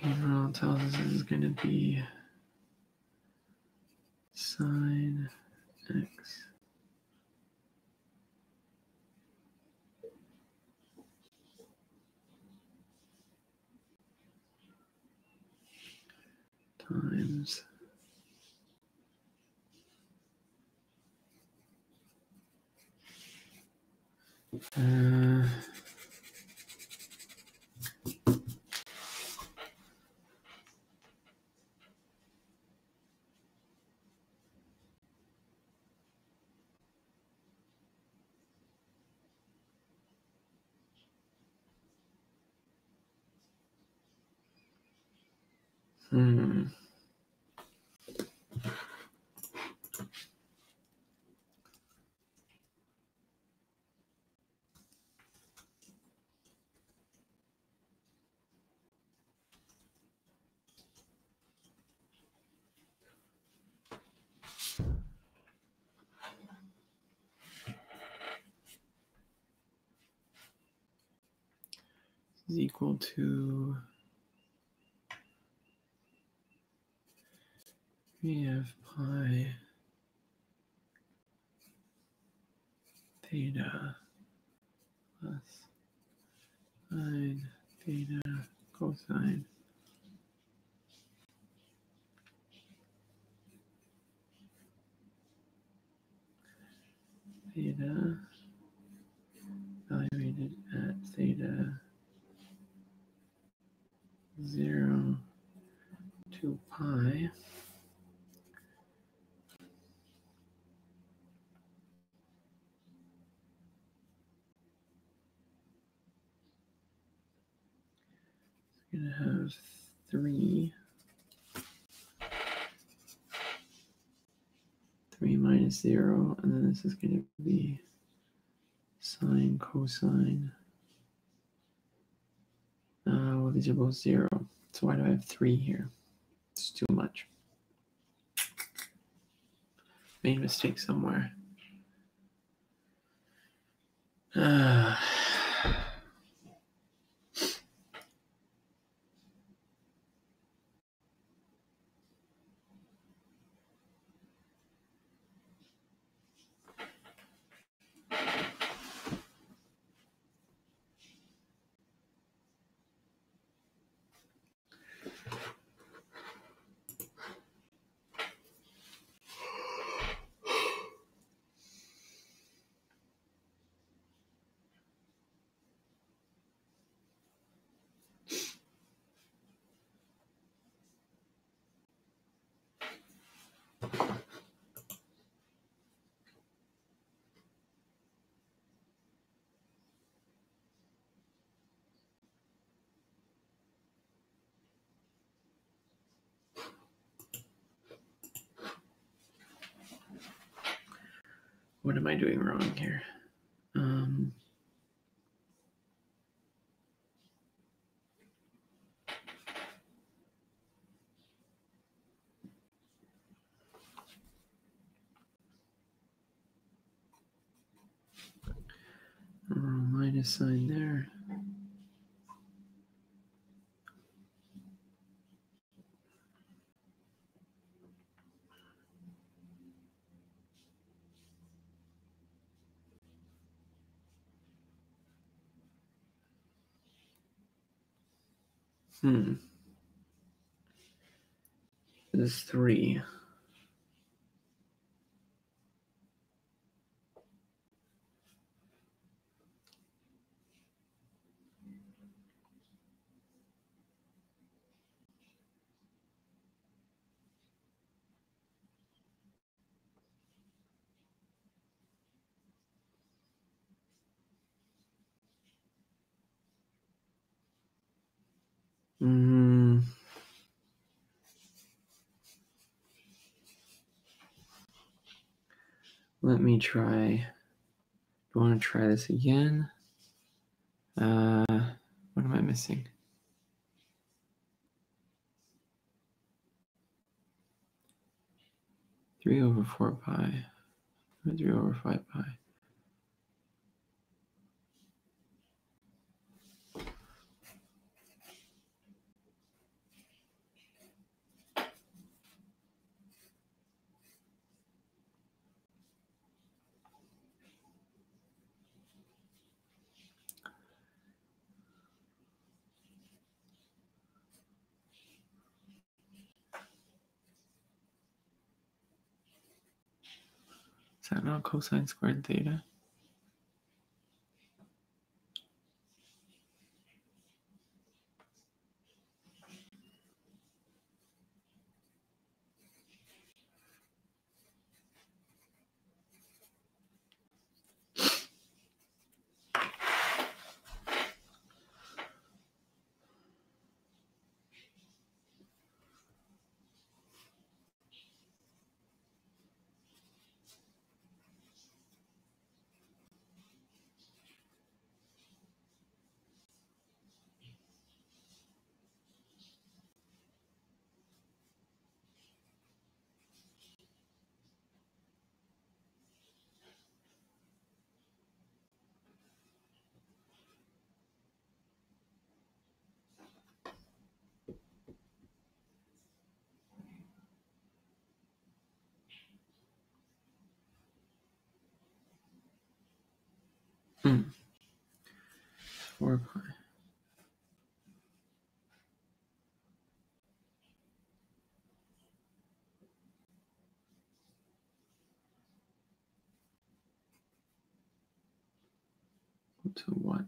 General tells us this is going to be sine x times is equal to 3f pi theta plus sine theta cosine theta evaluated at theta 0 to pi is going to have 3 minus 0, and then this is going to be sine cosine. Well, these are both 0. So why do I have 3 here? It's too much. Made a mistake somewhere. What am I doing wrong here? Minus sign there. This is 3. Let me try I want to try this again. What am I missing? Three over 4 pi. 3 over 5 pi. Is that not cosine squared theta? Hmm. 4 pi. To what?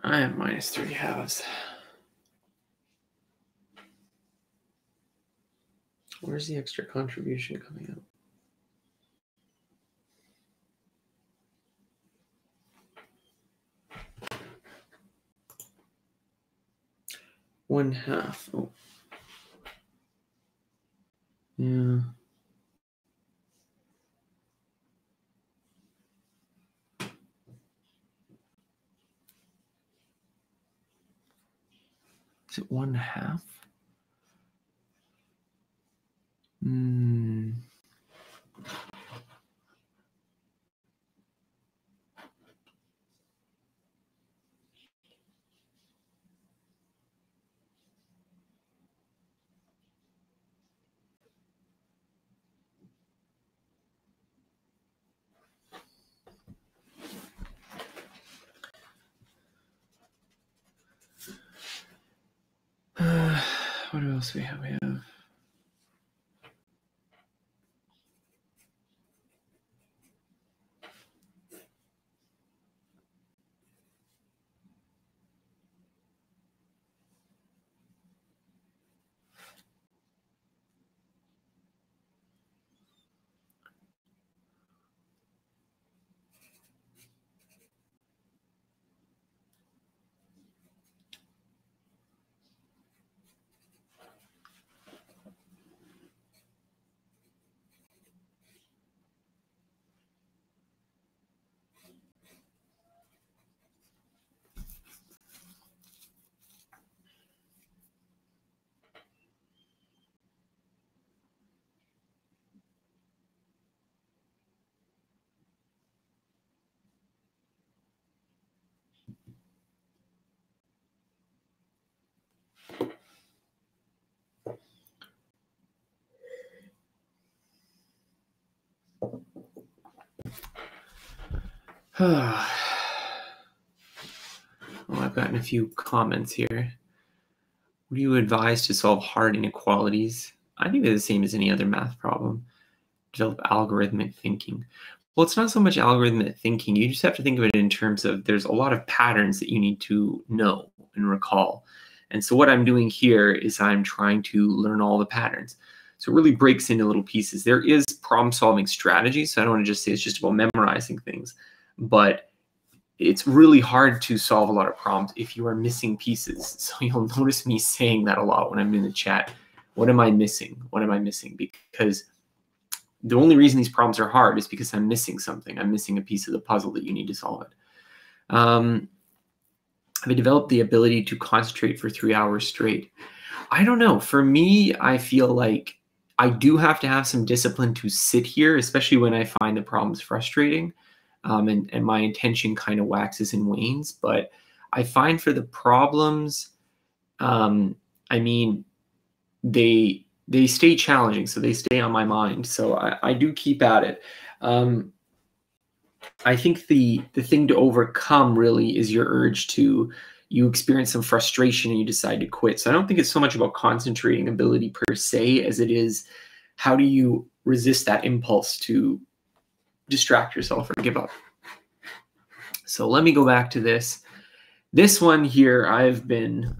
I have minus 3 halves. Where's the extra contribution coming out? One half. Oh. Yeah. Is it 1/2? Hmm. What else do we have? We have Well, I've gotten a few comments here. What do you advise to solve hard inequalities? I think they're the same as any other math problem. Develop algorithmic thinking. Well, it's not so much algorithmic thinking. You just have to think of it in terms of there's a lot of patterns that you need to know and recall. And so what I'm doing here is I'm trying to learn all the patterns. So it really breaks into little pieces. There is problem-solving strategy. So I don't want to just say it's just about memorizing things, but it's really hard to solve a lot of problems if you are missing pieces. So you'll notice me saying that a lot when I'm in the chat. What am I missing? What am I missing? Because the only reason these problems are hard is because I'm missing something. I'm missing a piece of the puzzle that you need to solve it. Have I developed the ability to concentrate for 3 hours straight? I don't know. For me, I feel like I do have to have some discipline to sit here, especially when I find the problems frustrating. And my attention kind of waxes and wanes. But I find for the problems, I mean, they stay challenging, so they stay on my mind. So I do keep at it. I think the thing to overcome really is your urge to, you experience some frustration and you decide to quit. So I don't think it's so much about concentrating ability per se as it is how do you resist that impulse to distract yourself or give up. So let me go back to this. This one here, I've been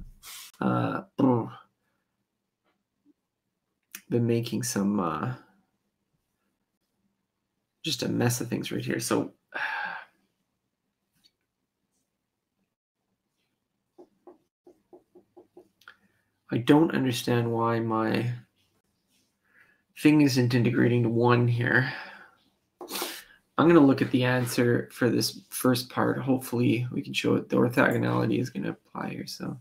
making some just a mess of things right here. So I don't understand why my thing isn't integrating to 1 here. I'm going to look at the answer for this first part. Hopefully we can show it. The orthogonality is going to apply here. So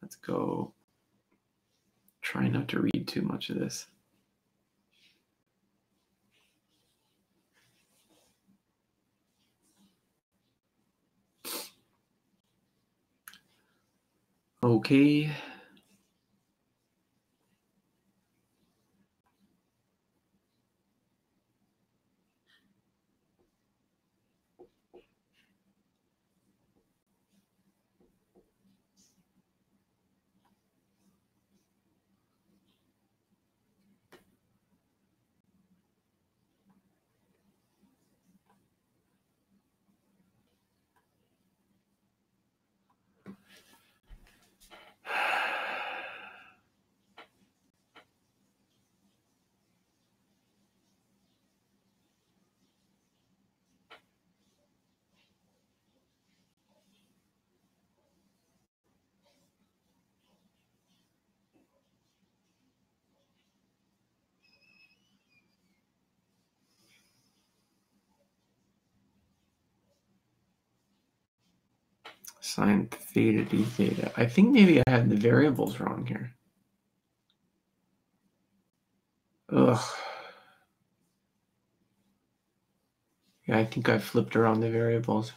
let's go. Try not to read too much of this. Okay. Sine theta d theta. I think maybe I had the variables wrong here. Ugh. Yeah, I think I flipped around the variables.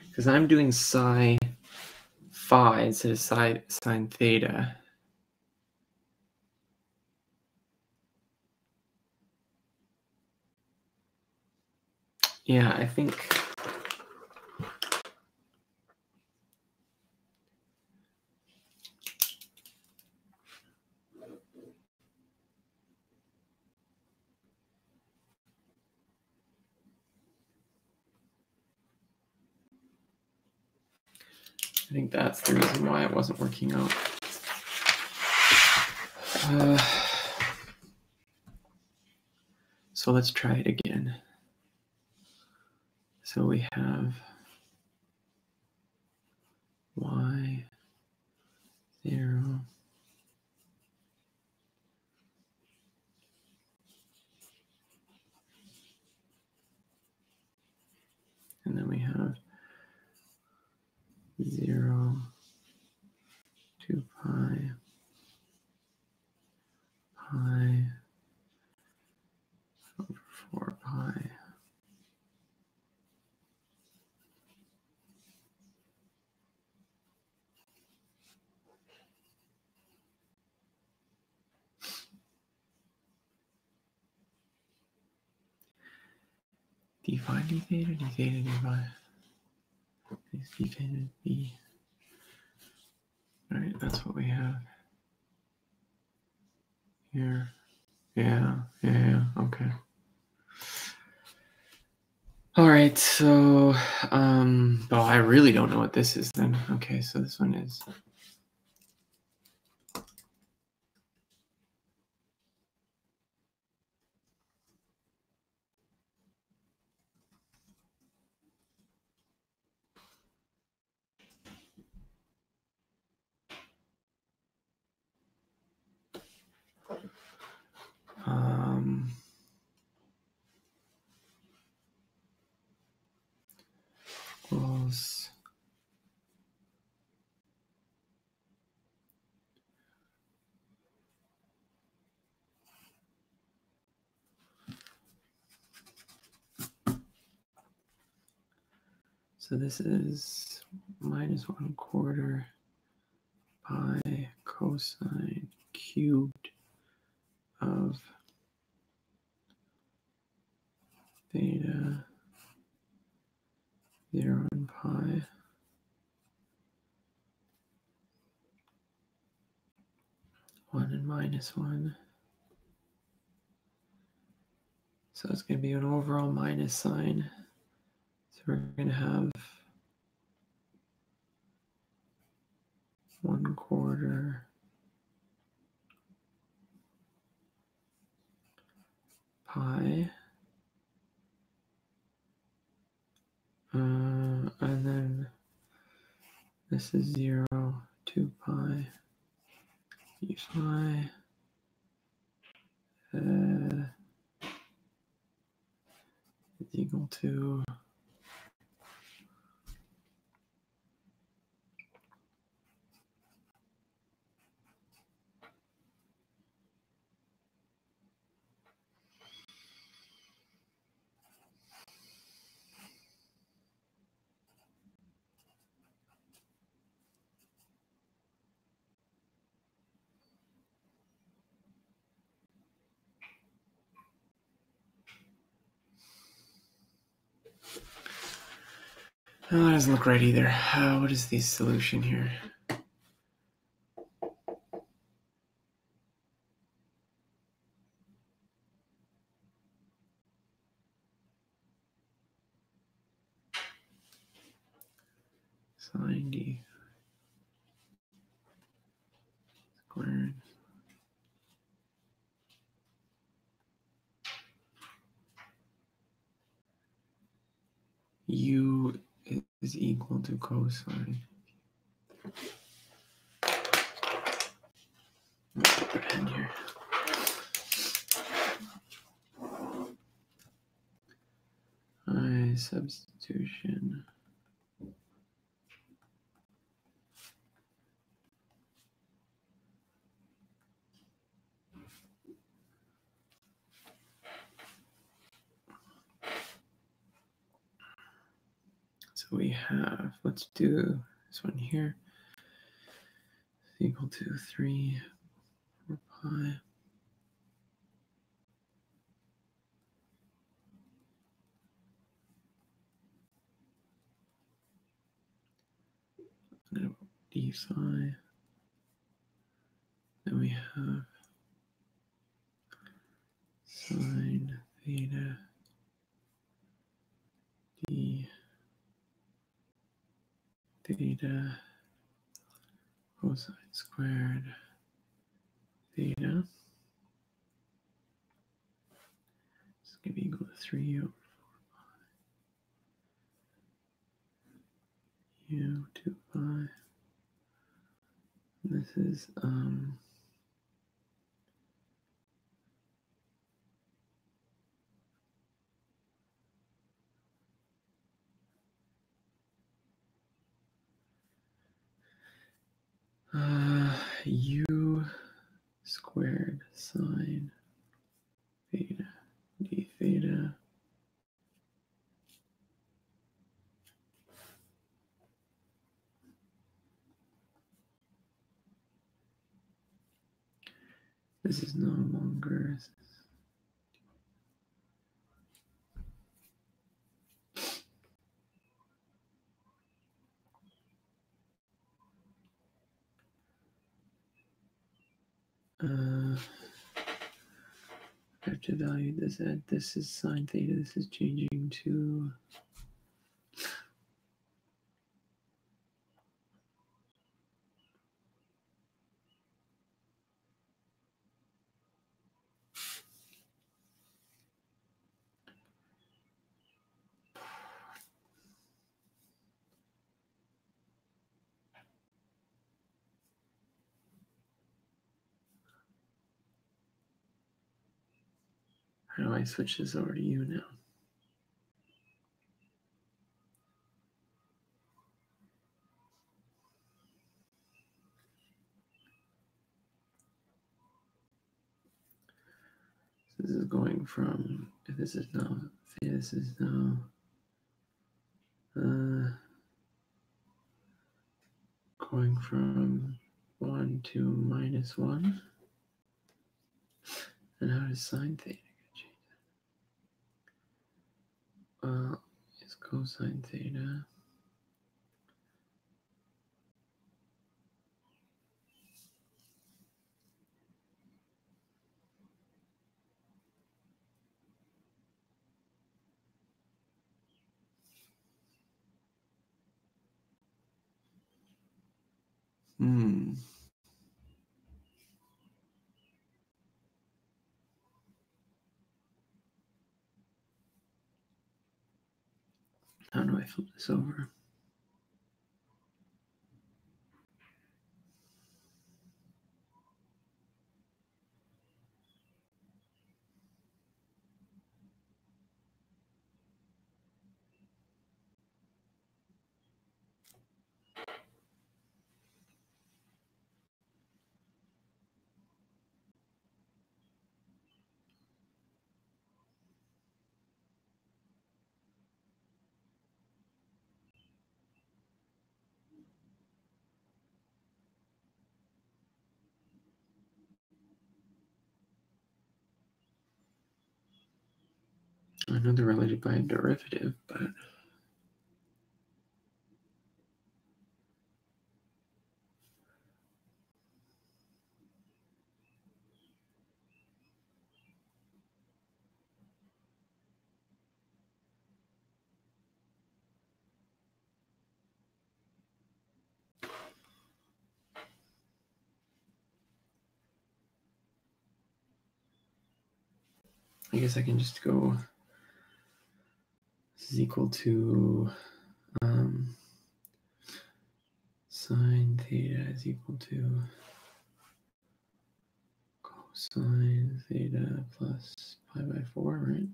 Because I'm doing psi phi instead of sine theta. Yeah, I think that's the reason why it wasn't working out. So let's try it again. So we have y 0 and then we have 0 to pi d phi d theta d theta d phi d theta d. All right, that's what we have here. Yeah, okay. All right, so, well, I really don't know what this is then. Okay, so this one is. Equals so this is -1/4 pi cosine cubed of theta 0 and pi (1 and -1). So it's going to be an overall minus sign. So we're going to have 1/4 pi, and then this is 0 to pi d phi is equal to oh, that doesn't look right either. What is the solution here? Sine d squared u is equal to cosine. Put the pen here. Substitution. So we have, let's do this one here. It's equal to 3 4 pi. D phi. Then we have sine theta d theta cosine squared theta. It's going to be equal to 3 over 4 pi u 2 pi. This is u squared sine theta d theta this is no longer derivative value. This is sine theta. This is changing to how do I switch this over to U now? This is going from, this is now, this is now, going from 1 to -1. And how does sine theta change that? It's cosine theta. How do I flip this over? I know they're related by a derivative, but I guess I can just go, this is equal to sine theta is equal to cosine theta plus pi by 4, right?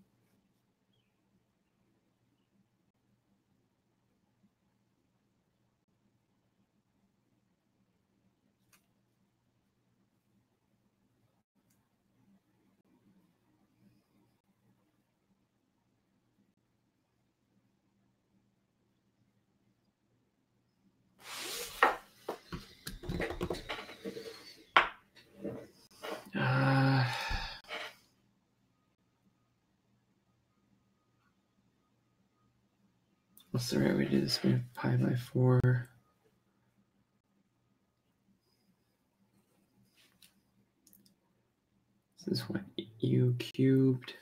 What's the right way to do this? We have pi by 4. This is what, u cubed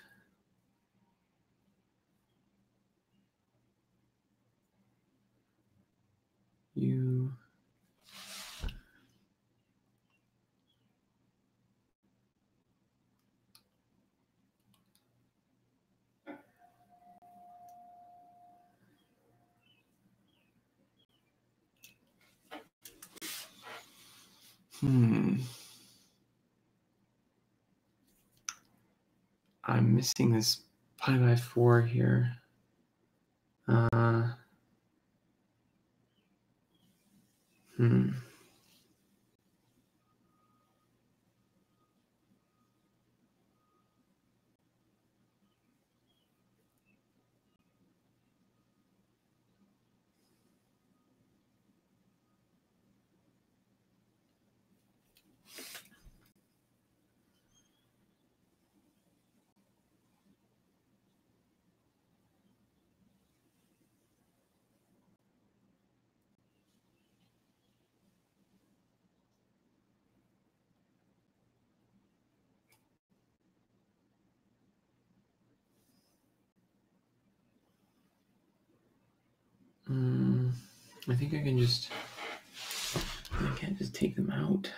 u I'm missing this pi by 4 here. I think I can just, I can't just take them out.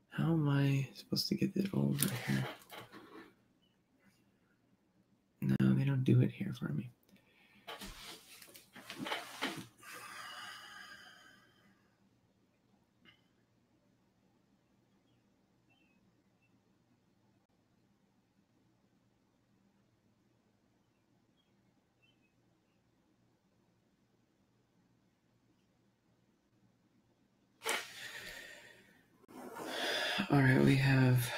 How am I supposed to get it over here? No, they don't do it here for me. All right, we have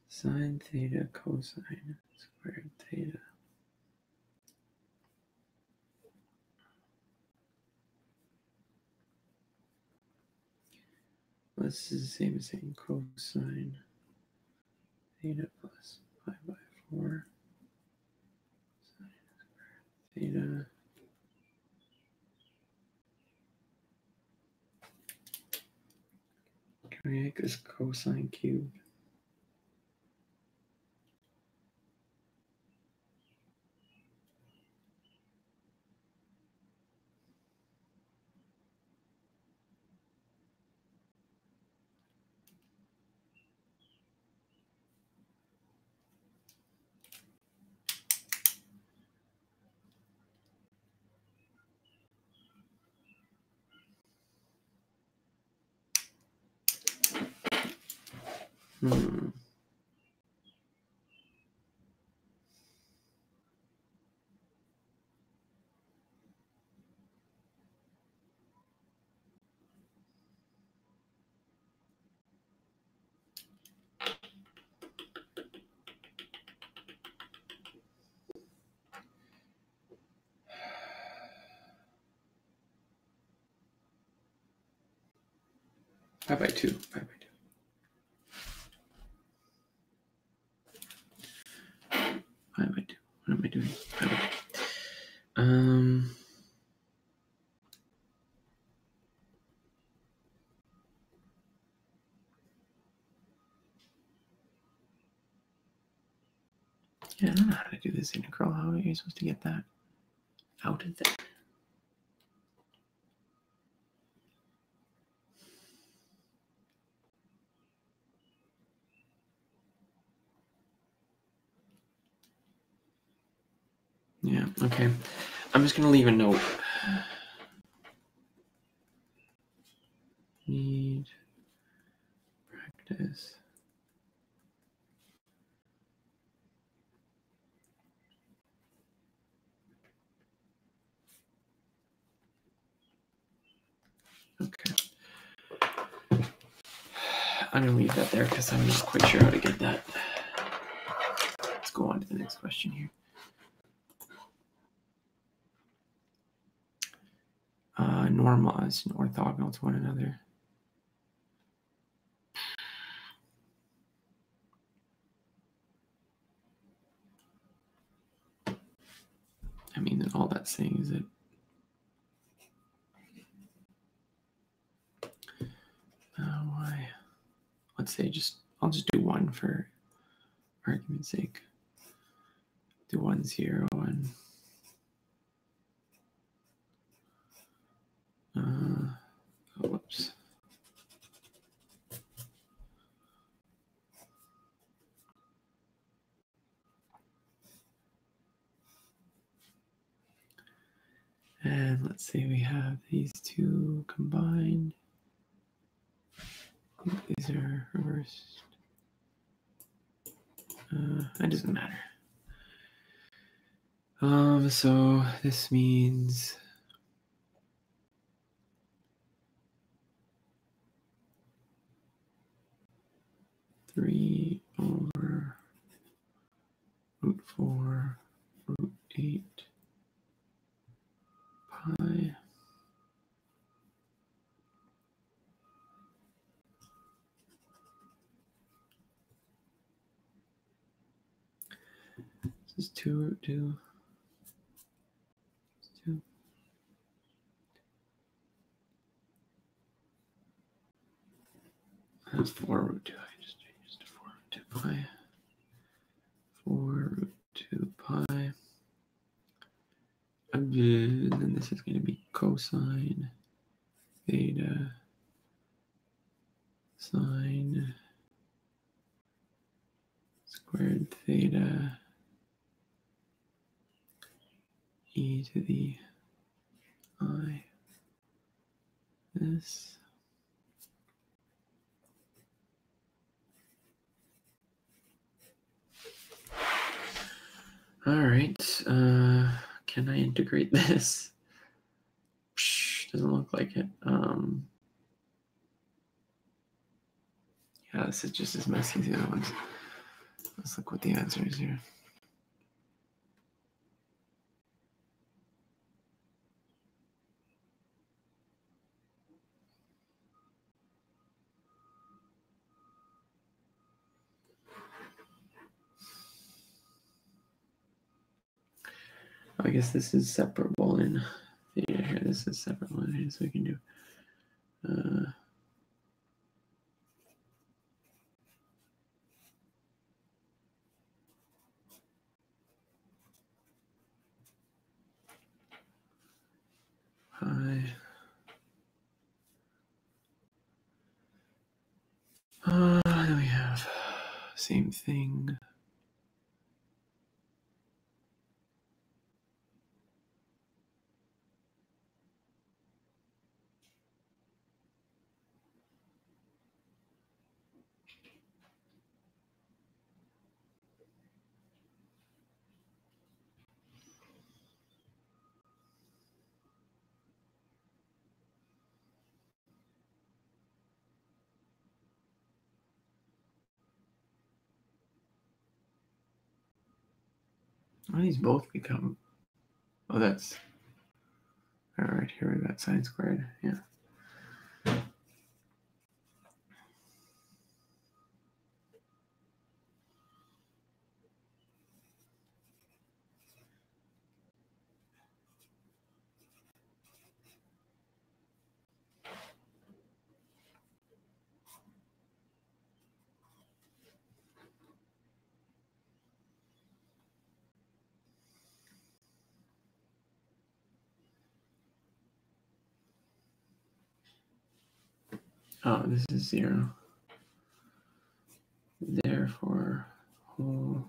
sine theta cosine squared theta. This is the same as saying cosine theta plus pi by 4 sine squared theta. Can we make this cosine cubed? Hmm. Pi by 2. Pi by 2. Pi by 2. What am I doing? Pi by 2. Yeah, I don't know how to do this integral. How are you supposed to get that out of there? Yeah, okay. I'm just going to leave a note. Need practice. Okay. I'm going to leave that there because I'm not quite sure how to get that. Let's go on to the next question here. Normals and orthogonal to one another. I mean, then all that's saying is that why? Let's say I'll just do 1 for argument's sake. Do 1, 0, and whoops. And let's say we have these two combined. These are reversed. That doesn't matter. So this means (3/√4 √8 pi). This is 2√2. That's 4√2. I just changed to 4√2 pi. 4√2 pi. then this is going to be cosine theta sine squared theta e to the I this. All right, can I integrate this? Doesn't look like it. Yeah, this is just as messy as the other ones. Let's look what the answer is here. I guess this is separable in theta here. This is separable in here, so we can do pi. Then we have same thing. Why do these both become? Oh, that's all right. Here we got sine squared. Yeah. Oh, this is 0. Therefore, whole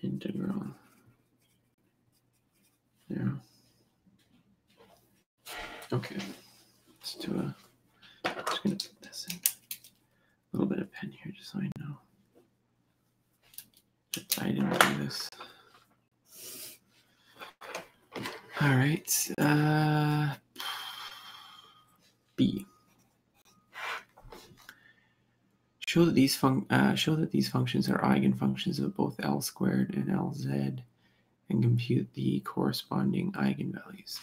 integral 0. Okay, let's do I'm just going to put this in. A little bit of pen here just so I know that I didn't do this. All right, B. Show that these functions are eigenfunctions of both L squared and Lz, and compute the corresponding eigenvalues.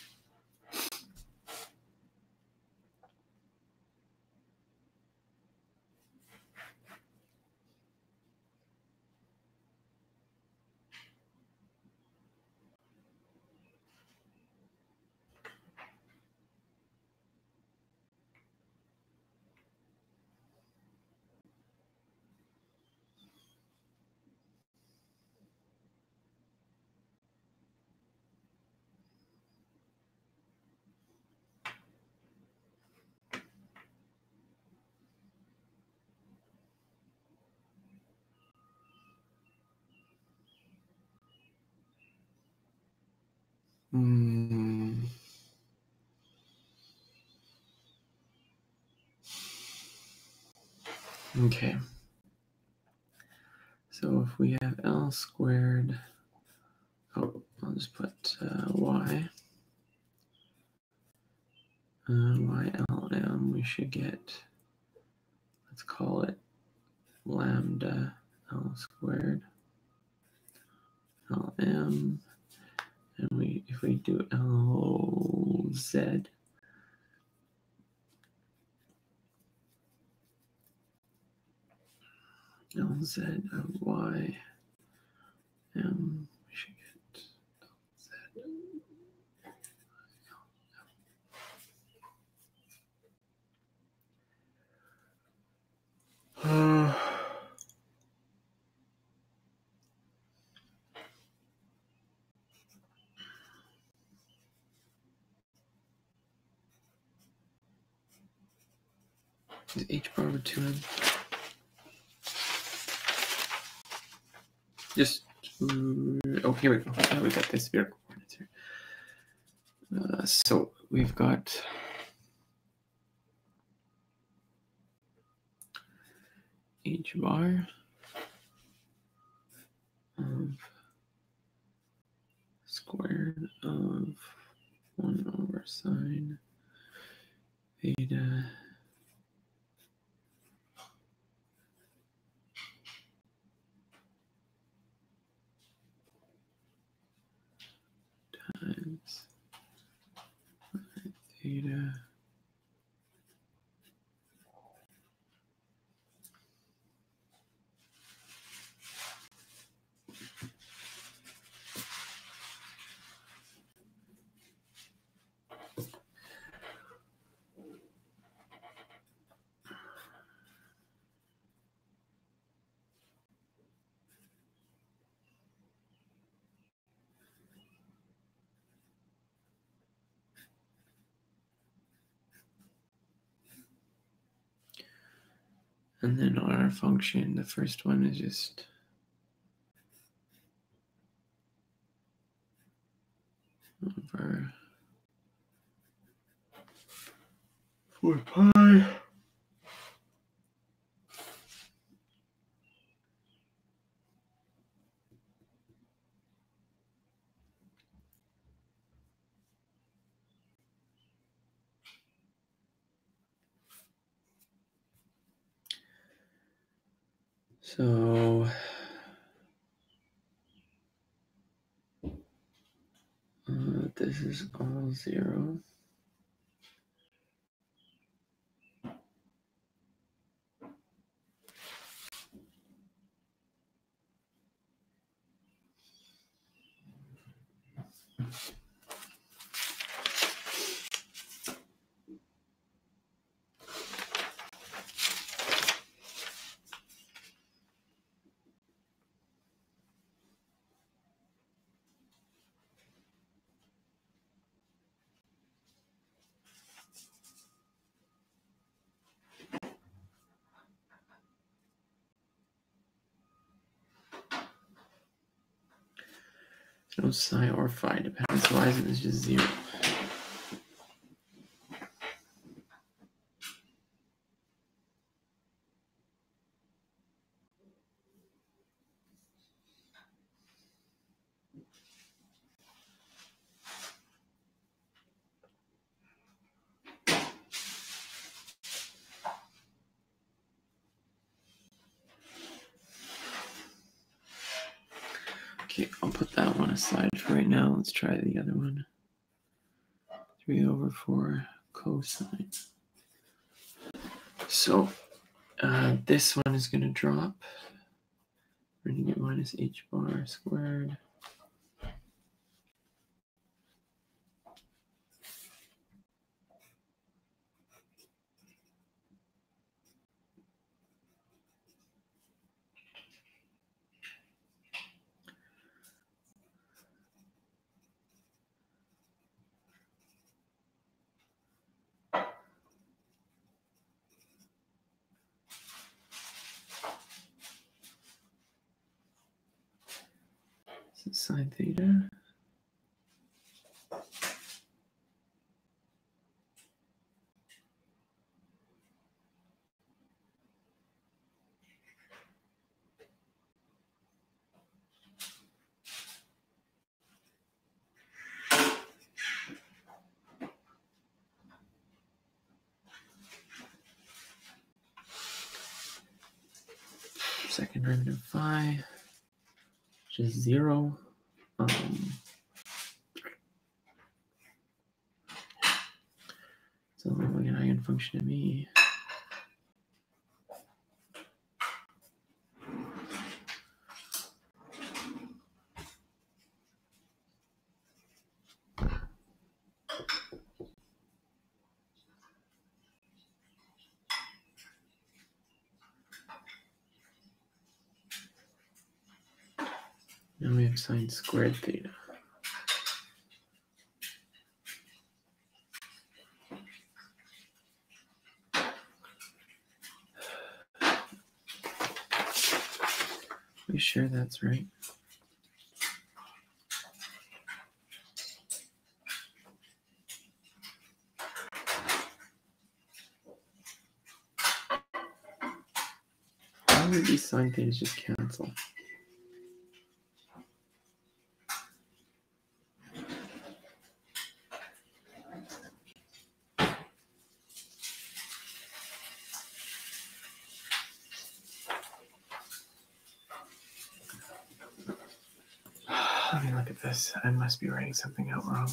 Okay. So if we have L squared, I'll just put Y. YLM, we should get, let's call it lambda L squared LM. And if we do LZ, LZ of Y M, we should get LZ. Is h bar over 2m? Just, oh, here we go. Oh, we got this spherical coordinates here. So we've got h bar of squared of 1 over sine theta times theta and then on our function, the first one is just over 4 pi so this is all 0. No psi or phi dependence. Why isn't this just 0? Okay, I'll put that one aside for right now. Let's try the other one. 3 over 4 cosine. So this one is going to drop. We're going to get minus h bar squared. This is sine theta. Second derivative phi, which is 0. So we're like an eigenfunction of me. Now we have sine squared theta. You sure that's right? Why would these sine things just cancel? Let me look at this. I must be writing something out wrong.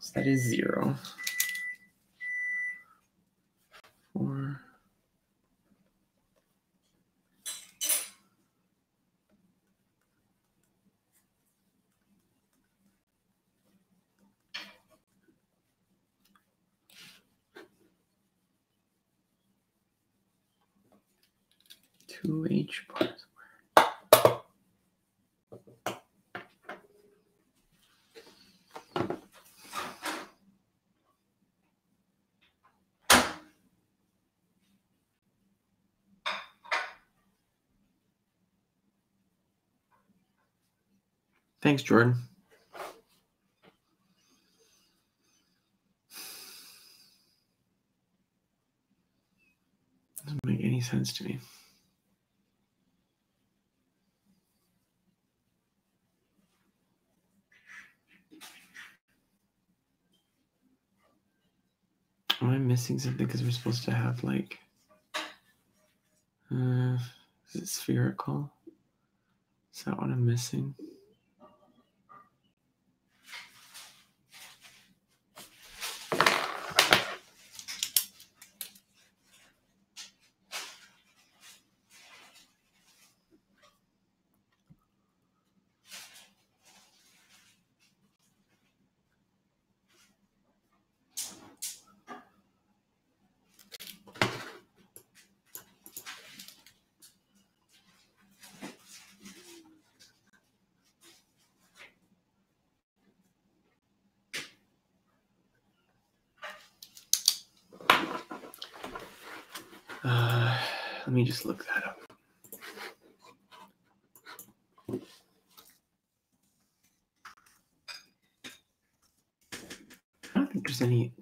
So that is 0. 4. Two H bar squared. Thanks, Jordan. Doesn't make any sense to me. Am I missing something because we're supposed to have like, is it spherical? Is that what I'm missing? Let me just look that up. I don't think there's any.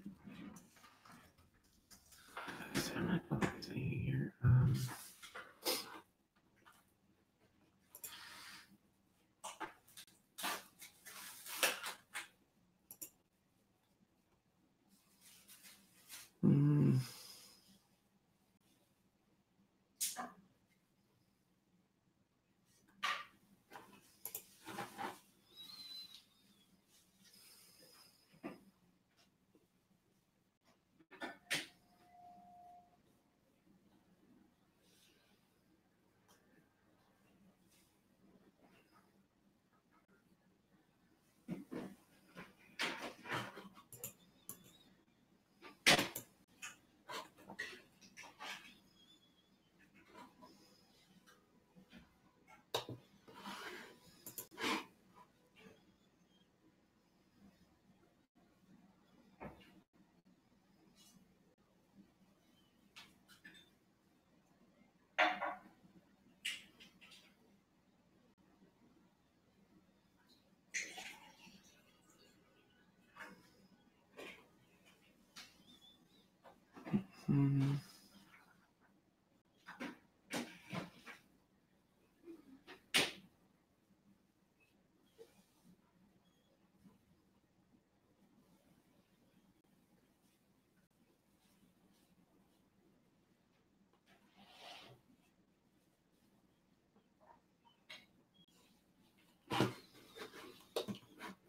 I'm not know if there's anything here.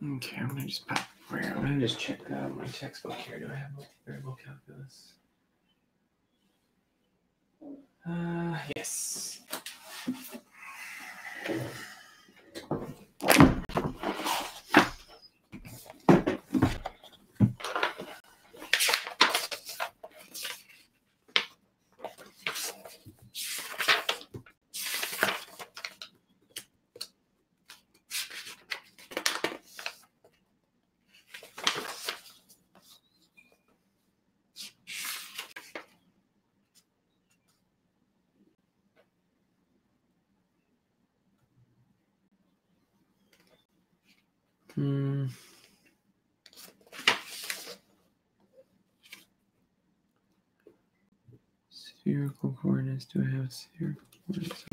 Okay, I'm gonna just pop where I'm gonna just check my textbook here. Do I have multivariable calculus? Yes. Spherical coordinates. Do I have spherical coordinates?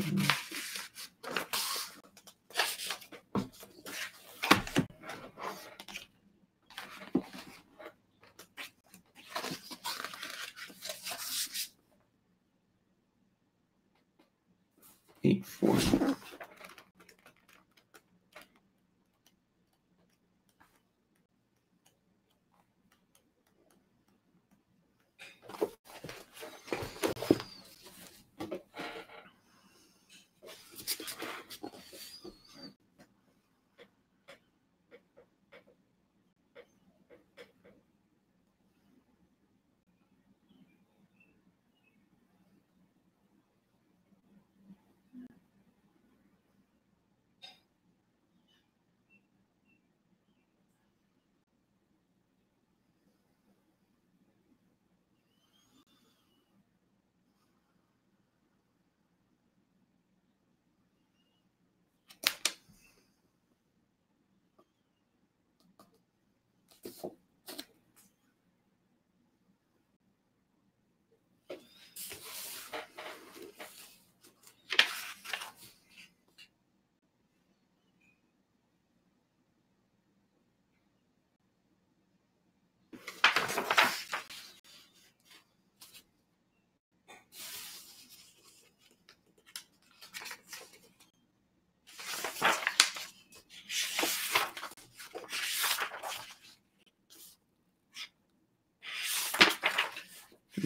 Eight, 4.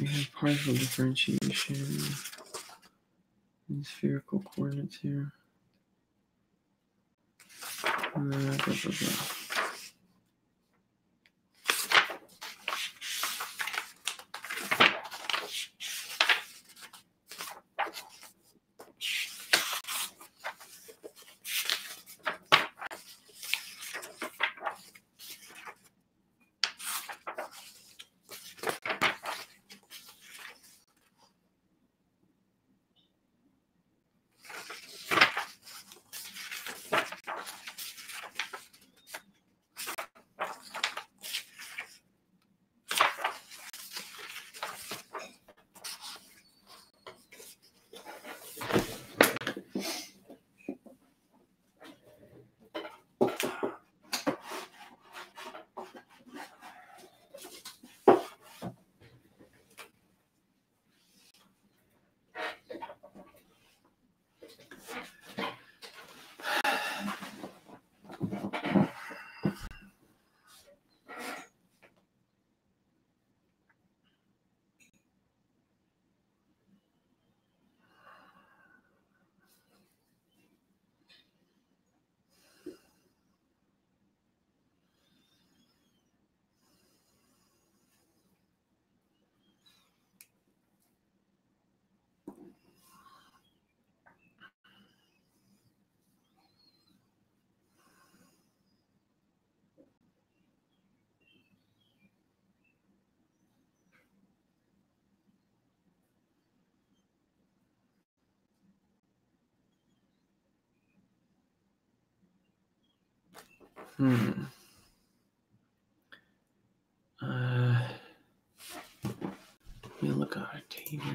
We have partial differentiation in spherical coordinates here. Blah, blah, blah. Let me look at our table.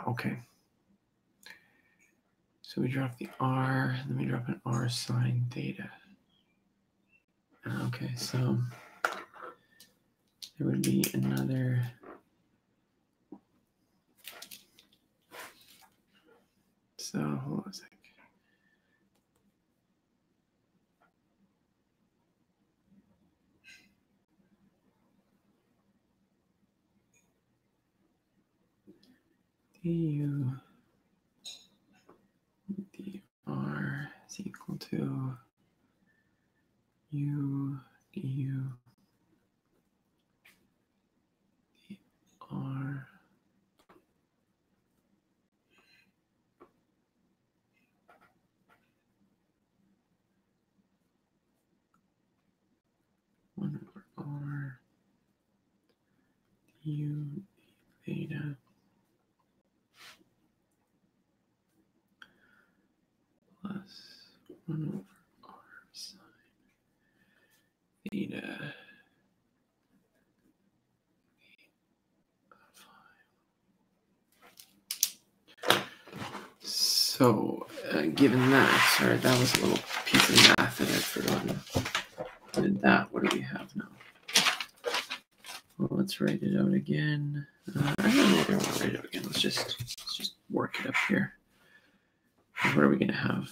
Okay. So we drop the R, then we drop an R sine theta. Okay, so there would be another. So hold on a sec. du dr is equal to u du dr. One over r du theta So given that, sorry, that was a little piece of math that I'd forgotten. Did that, what do we have now? Well, let's write it out again. I don't know if I want to write it out again. Let's just work it up here. What are we going to have?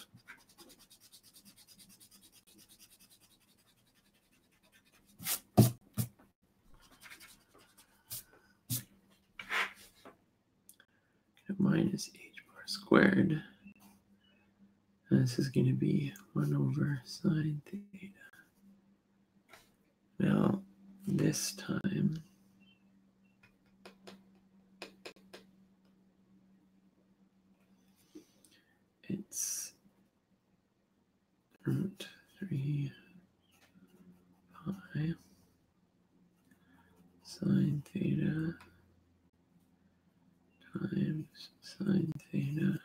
Minus h bar squared. And this is going to be 1 over sine theta. Now, this time, it's root 3 pi sine theta times sine theta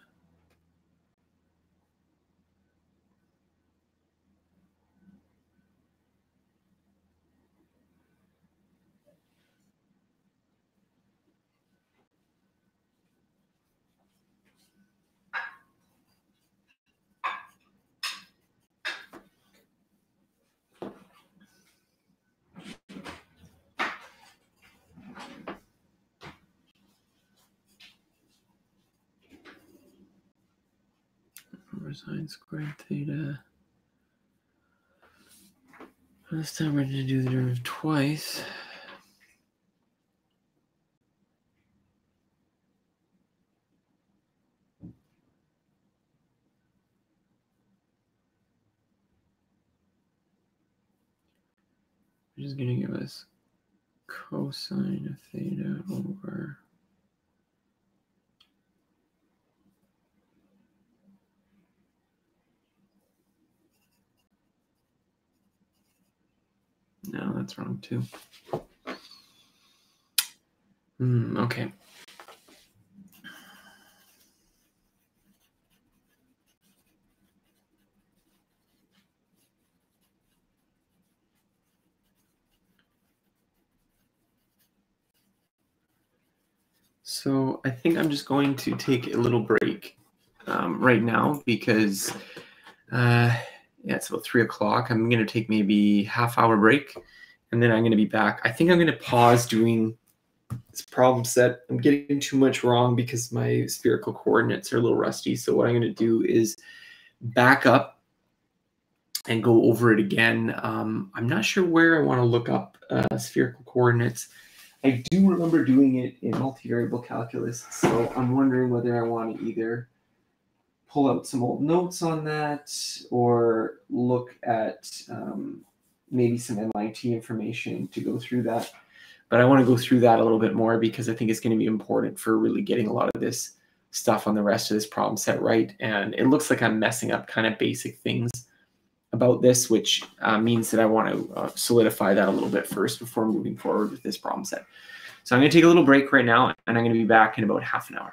over sine squared theta. This time we're going to do the derivative twice. Which is going to give us cosine of theta over no, that's wrong too. Okay. So I think I'm just going to take a little break right now because yeah, it's about 3 o'clock. I'm going to take maybe half-hour break, and then I'm going to be back. I think I'm going to pause doing this problem set. I'm getting too much wrong because my spherical coordinates are a little rusty. So what I'm going to do is back up and go over it again. I'm not sure where I want to look up spherical coordinates. I do remember doing it in multivariable calculus, so I'm wondering whether I want to either pull out some old notes on that or look at maybe some MIT information to go through that. But I want to go through that a little bit more because I think it's going to be important for really getting a lot of this stuff on the rest of this problem set right. And it looks like I'm messing up kind of basic things about this, which means that I want to solidify that a little bit first before moving forward with this problem set. So I'm going to take a little break right now, and I'm going to be back in about half an hour.